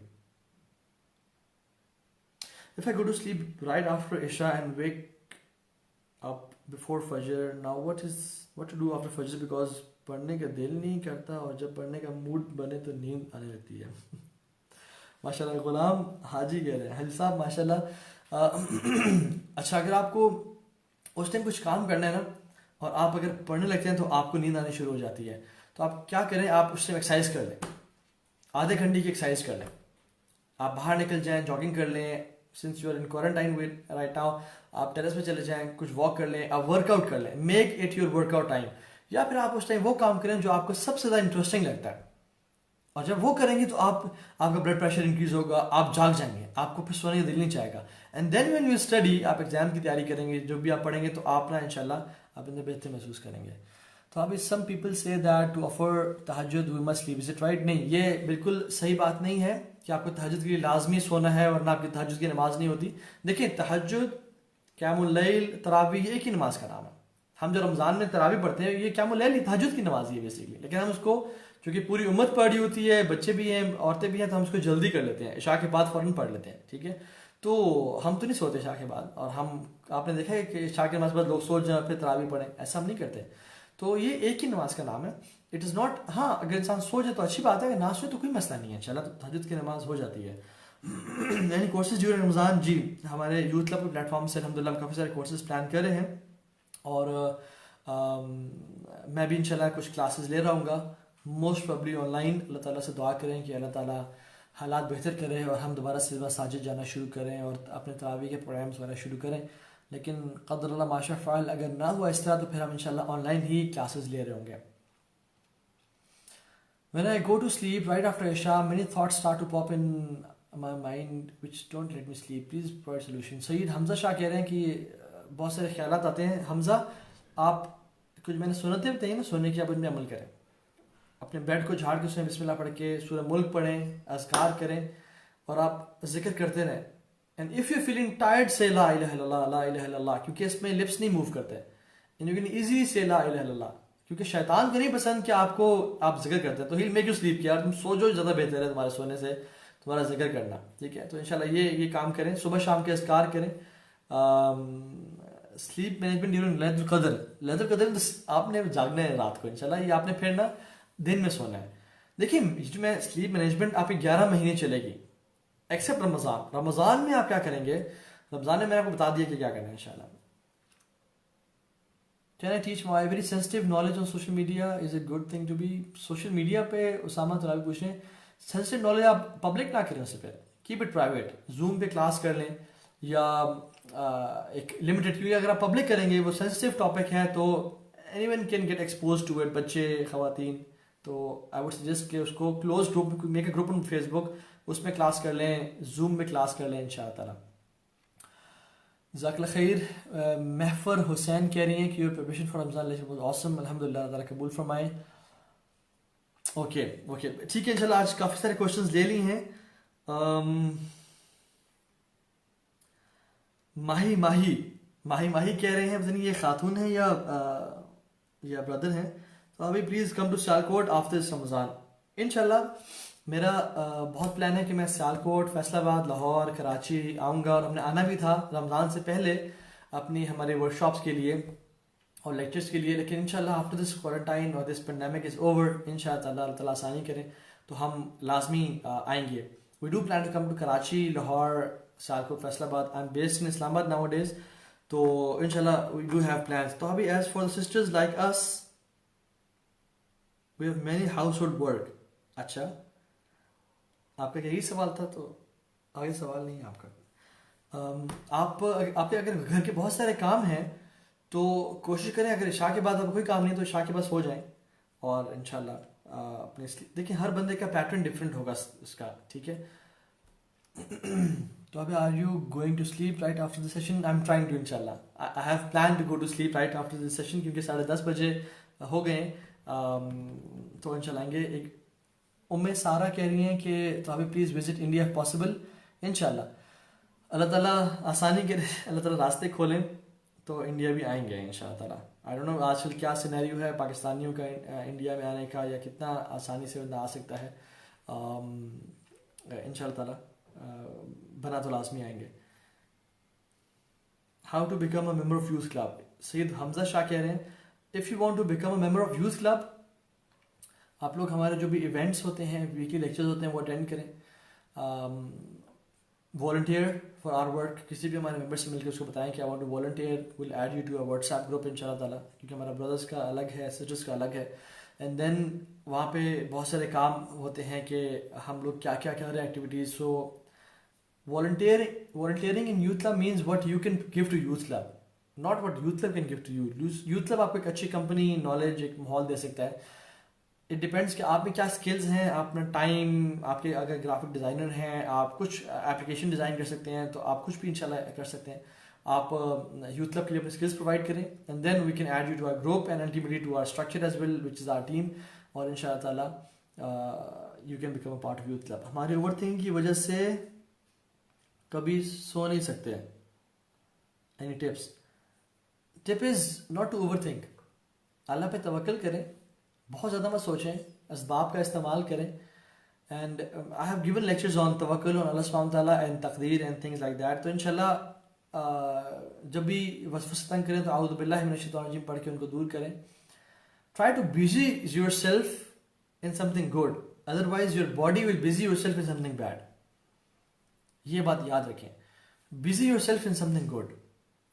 If I go to sleep right after Isha and wake up before Fajr, now what to do after Fajr, because पढ़ने का दिल नहीं करता और जब पढ़ने का मूड बने तो नींद आने लगती है। माशाल्लाह, गुलाम हाजी कह रहे हैं, हाजी साहब माशाल्लाह। अच्छा, अगर आपको उस टाइम कुछ काम करना है ना, और आप अगर पढ़ने लगते हैं तो आपको नींद आनी शुरू हो जाती है, तो आप क्या करें, आप उस टाइम एक्सरसाइज कर लें, आधे घंटे की एक्सरसाइज कर लें। आप बाहर निकल जाएं, जॉगिंग कर लें। Since you are in quarantine with right now, आप टेरेस पे चले जाएं, कुछ वॉक कर लें, आप वर्कआउट कर लें। Make it your workout time. या फिर आप उस टाइम वो काम करें जो आपको सबसे ज़्यादा इंटरेस्टिंग लगता है। और जब वो करेंगे तो आपका ब्लड प्रेशर इंक्रीज होगा, आप जाग जाएंगे, आपको फिर सोने का दिल नहीं चाहेगा। And then when you study, आप एग्जाम की तैयारी करेंगे, जो भी आप पढ़ेंगे तो आप ना इंशाल्लाह आप अंदर बेहतर महसूस करेंगे। तो अभी some people say that to afford तहज्जुद we must sleep, is it right? नहीं, ये बिल्कुल सही बात नहीं है कि आपको तहज्जुद के लिए लाजमी सोना है वरना आपकी तहज्जुद की नमाज नहीं होती। देखिए, तहज्जुद, क़यामुल लैल, तरावी, ये एक ही नमाज का नाम है। हम जो रमज़ान में तरावी पढ़ते हैं, ये क़यामुल लैल तहज्जुद की नमाज ही है बेसिकली, लेकिन हम उसको, क्योंकि पूरी उम्मत पढ़ी होती है, बच्चे भी हैं, औरतें भी हैं, तो हम उसको जल्दी कर लेते हैं, इशा के बाद फ़ौरन पढ़ लेते हैं, ठीक है। तो हम तो नहीं सोते इशा के बाद, और हम, आपने देखा है कि इशा के नमाज के बाद लोग सो जाए फिर तरावी पढ़ें, ऐसा हम नहीं करते। तो ये एक ही नमाज का नाम है, इट इज़ नॉट, हाँ अगर इंसान सो जाए तो अच्छी बात है, अगर ना सोए तो कोई मसला नहीं है, चला तो तहज्जुद की नमाज हो जाती है। यानी कोर्सेज ड्यूरिंग रमज़ान, जी हमारे यूथ क्लब के प्लेटफॉर्म से अल्हम्दुलिल्लाह हम काफ़ी सारे कोर्सेज प्लान कर रहे हैं, और मैं भी इंशाल्लाह कुछ क्लासेस ले रहा हूँगा, मोस्ट प्रॉब्ली ऑनलाइन। अल्लाह ताला से दुआ करें कि अल्लाह ताला हालात बेहतर करें और हम दोबारा से मसाजिद जाना शुरू करें और अपने तरावी के प्रोग्राम्स वगैरह शुरू करें। लेकिन क़दरुल्लाह माशा फ़अल, अगर ना हुआ इस तरह तो फिर हम इंशाल्लाह ऑनलाइन ही क्लासेस ले रहे होंगे। When I go to sleep right after Isha, many thoughts start to pop in my mind which don't let me sleep. Please provide solution. Saeed Hamza Shah कह रहे हैं कि बहुत सारे ख्यालात आते हैं। हमजा, आप कुछ मैंने सुनते बताइए ना, सोने की आप उनमें अमल करें, अपने बेड को झाड़ के उसमें बिस्मिल्लाह पढ़ के सूरह मुल्क पढ़ें, अज़कार करें और आप जिक्र करते रहें। And if you feeling tired से ला इलाहा इल्लल्लाह, ला इलाहा इल्लल्लाह, क्योंकि इसमें लिप्स नहीं मूव करते, एंड यू कैन इजीली से ला इलाहा इल्लल्लाह, क्योंकि शैतान को नहीं पसंद कि आप जिक्र करते हैं, तो ही मेक यू स्लीप कि यार तुम सो जो, ज़्यादा बेहतर है तुम्हारे सोने से तुम्हारा जिक्र करना, ठीक है। तो इंशाल्लाह ये काम करें, सुबह शाम के अज़कार करें। स्लीप मैनेजमेंट ड्यूरिंग लैलतुल क़द्र, लैलतुल क़द्र में तो आपने जागना है रात को इंशाल्लाह, ये आपने फिर ना दिन में सोना है। देखिए, इसमें स्लीप मैनेजमेंट आपकी 11 महीने चलेगी, एक्सेप्ट रमज़ान। रमज़ान में आप क्या करेंगे, रमज़ान में मैंने आपको बता दिया कि क्या करना है इंशाल्लाह। Can I teach my very sensitive knowledge on social media? Is it good thing to be social media पे? उसामा तरावी पूछ रहे हैं, सेंसिटिव नॉलेज आप पब्लिक ना करें, उससे फिर कीप इट प्राइवेट, जूम पे क्लास कर लें या एक लिमिटेड, क्योंकि अगर आप पब्लिक करेंगे वो सेंसिटिव टॉपिक है तो anyone can get expose to it, बच्चे, खवातीन। तो आई वुड सजेस्ट कि उसको close group, make a group on Facebook, उसमें क्लास कर लें, जूम में क्लास कर लें इंशाअल्लाह ताला। ज़ाकिर खैर महफर हुसैन कह रही हैं कि your preparation for Ramzan lecture was awesome, अल्हम्दुलिल्लाह, ताला कबूल फरमाए। ओके ठीक है, इंशाल्लाह आज काफ़ी सारे क्वेश्चंस ले लिए हैं। माही माही माही माही कह रहे हैं, पता नहीं ये खातून है या ब्रदर हैं। तो अभी please come to Sialkot after this Ramzan. इंशाल्लाह मेरा बहुत प्लान है कि मैं सियालकोट, फैसलाबाद, लाहौर, कराची आऊँगा, और हमने आना भी था रमज़ान से पहले अपनी हमारे वर्कशॉप्स के लिए और लेक्चर्स के लिए, लेकिन इंशाल्लाह आफ्टर दिस क्वारंटाइन और दिस पेंडेमिक इज़ ओवर, इंशाल्लाह अल्लाह ताला आसानी करें तो हम लाजमी आएंगे। We do plan to come to Karachi, Lahore, Sialkot, Faisalabad. I am based in Islamabad nowadays, तो इंशाल्लाह वी डू हैव प्लान्स। तो अभी as for the sisters like us we have many household work. अच्छा, आपका यही सवाल था, तो आगे सवाल नहीं है आपका। आपके अगर घर के बहुत सारे काम हैं तो कोशिश करें, अगर इशा के बाद आपको कोई काम नहीं तो इशा के बाद सो जाएं, और इंशाल्लाह अपने, देखिए हर बंदे का पैटर्न डिफरेंट होगा इसका, ठीक है। तो अभी are you going to sleep right after the session? I am trying to, इंशाल्लाह I have plan to go to sleep right after the session, क्योंकि 10:30 बजे हो गए। तो इंशाल्लाह आएंगे। एक उम्मे सारा कह रही हैं कि तो अभी please visit India if possible. इंशाल्लाह अल्लाह ताला आसानी करे, अल्लाह ताला रास्ते खोलें तो इंडिया भी आएंगे इंशाल्लाह ताला। आई डोंट नो आजकल क्या सिनेरियो है पाकिस्तानियों का इंडिया में आने का, या कितना आसानी से बंदा आ सकता है। इंशाल्लाह ताला बना तो लाजमी आएंगे। How to become a member of youth club? Syed Hamza Shah कह रहे हैं, if you want to become a member of youth club, आप लोग हमारे जो भी इवेंट्स होते हैं, वीकली लेक्चर्स होते हैं, वो अटेंड करें। वॉलंटियर फॉर आवर वर्क, किसी भी हमारे मेंबर से मिलकर उसको बताएं कि I want to volunteer, will add you to a WhatsApp group इंशाल्लाह ताला, क्योंकि हमारा ब्रदर्स का अलग है, सिस्टर्स का अलग है। एंड देन वहाँ पे बहुत सारे काम होते हैं कि हम लोग क्या क्या कर रहे हैं activities. So volunteering in youth club means what you can give to youth club, not what youth club can give to you. Youth club आपको एक अच्छी कंपनी, नॉलेज, एक माहौल दे सकता है। इट डिपेंड्स कि आप में क्या स्किल्स हैं, आप अपना टाइम, आपके अगर ग्राफिक डिज़ाइनर हैं आप कुछ एप्लीकेशन डिज़ाइन कर सकते हैं, तो आप कुछ भी इंशाल्लाह कर सकते हैं। आप यूथ क्लब के लिए अपने स्किल्स प्रोवाइड करें and then we can add you to our group and ultimately to our structure as well which is our team, और इंशाल्लाह ताला you can become a part of youth club. हमारे over thinking की वजह से कभी सो नहीं सकते। Any tips? Tip is not to over think, अल्लाह पे तवक्ल करें, बहुत ज़्यादा मत सोचें, असबाब का इस्तेमाल करें। And I have given lectures on तवक्कुल ऑन अल्लाह सुब्हानहू व तआला एंड तकदीर एंड थिंग्स लाइक दैट। तो इंशाल्लाह जब भी वसवसे तंग करें तो आऊज़ु बिल्लाहि मिनश शैतानिर रजीम पढ़ के उनको दूर करें। Try too busy yourself in something good, otherwise your body will busy yourself in something bad. ये बात याद रखें, busy yourself in something good,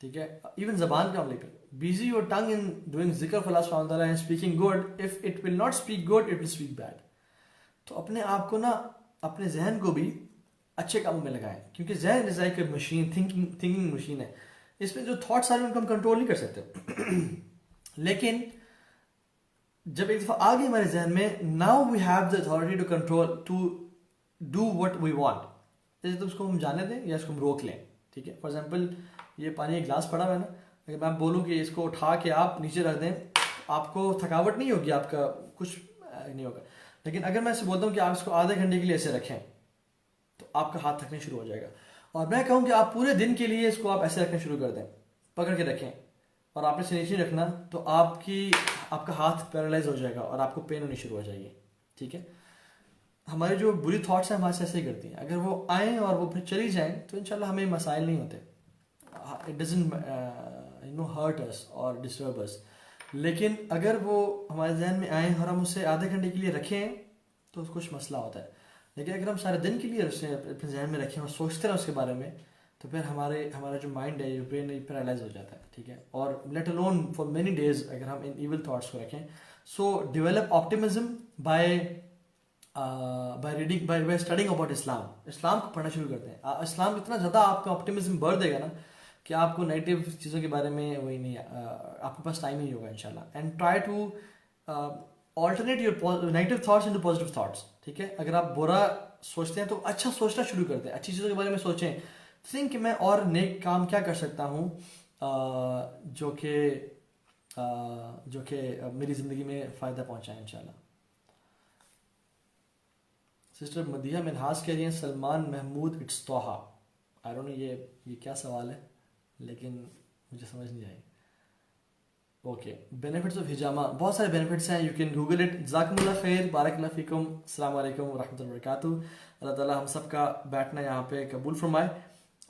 ठीक है। इवन जबान का लेकर busy your tongue in doing जिक्र ऑफ अल्लाह सुब्हानहू व तआला and speaking good, if it will not speak good it will speak bad. तो अपने आप को ना, अपने जहन को भी अच्छे कामों में लगाएं, क्योंकि जहन is like a machine, thinking machine है। इसमें जो थॉट्स आ रहे हैं उनको हम कंट्रोल नहीं कर सकते लेकिन जब एक दफा आ गई हमारे जहन में, now we have the authority to control, to do what we want. जैसे तो उसको हम जाने दें या इसको हम रोक लें, ठीक है। फॉर एग्जाम्पल ये पानी एक गिलास पड़ा हुआ है ना, अगर मैं बोलूँ कि इसको उठा के आप नीचे रख दें, आपको थकावट नहीं होगी, आपका कुछ नहीं होगा। लेकिन अगर मैं इसे बोलता हूँ कि आप इसको आधे घंटे के लिए ऐसे रखें, तो आपका हाथ थकने शुरू हो जाएगा। और मैं कहूँ कि आप पूरे दिन के लिए इसको आप ऐसे रखना शुरू कर दें, पकड़ के रखें, और आपने इसे नीचे रखना, तो आपका हाथ पैरालाइज हो जाएगा और आपको पेन होनी शुरू हो जाएगी, ठीक है। हमारी जो बुरी थॉट्स हैं हमारे से ऐसे ही करती हैं, अगर वो आएँ और वो फिर चली जाएँ तो इंशाल्लाह हमें मसाइल नहीं होते, इट डजंट हर्ट अस और डिस्टर्ब अस। लेकिन अगर वो हमारे जहन में आए और हम उसे आधे घंटे के लिए रखें तो कुछ मसला होता है। लेकिन अगर हम सारे दिन के लिए उसे अपने जहन में रखें और सोचते रहें उसके बारे में, तो फिर हमारा जो माइंड है, जो ब्रेन है, पैरालाइज हो जाता है, ठीक है। और let alone for many days अगर हम इन इविल थॉट्स को रखें। So develop optimism by reading, by studying about Islam को पढ़ना शुरू करते हैं। इस्लाम इतना ज़्यादा आपका ऑप्टिमिज्म बढ़ देगा ना कि आपको नेगेटिव चीज़ों के बारे में वही नहीं, आपके पास टाइम ही होगा इंशाल्लाह। And try to alternate your negative thoughts into positive thoughts, ठीक है। अगर आप बुरा सोचते हैं तो अच्छा सोचना शुरू करते हैं, अच्छी चीज़ों के बारे में सोचें। थिंक मैं और नेक काम क्या कर सकता हूँ जो कि मेरी ज़िंदगी में फ़ायदा पहुँचाए इंशाल्लाह। सिस्टर मदिया मिनहास कह रही हैं सलमान महमूद इट्स तोहा। आई डोंट नो ये क्या सवाल है, लेकिन मुझे समझ नहीं आई। ओके, बेनिफिट्स ऑफ हिजामा, बहुत सारे बेनिफिट्स हैं, यू कैन गूगल इट। जज़ाकुमुल्लाह खैर, बारकल्लाहु फीकुम, अस्सलाम वालेकुम व रहमतुल्लाहि व बरकातुहू। अल्लाह ताला हम सब का बैठना यहाँ पे कबूल फरमाए,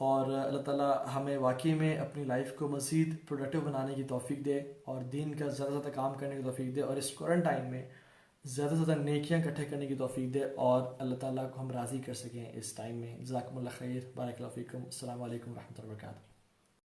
और अल्लाह ताला हमें वाकई में अपनी लाइफ को मज़ीद प्रोडक्टिव बनाने की तौफीक दे, और दीन का ज़्यादा से ज़्यादा काम करने की तौफीक दे, और इस क्वारंटाइन में ज़्यादा से ज़्यादा नेकियां इकट्ठे करने की तौफीक दे, और अल्लाह ताला को हम राज़ी कर सकें इस टाइम में। जज़ाकुमुल्लाह खैर, बारकल्लाहु फीकुम, अस्सलाम वालेकुम व रहमतुल्लाहि व बरकातुहू।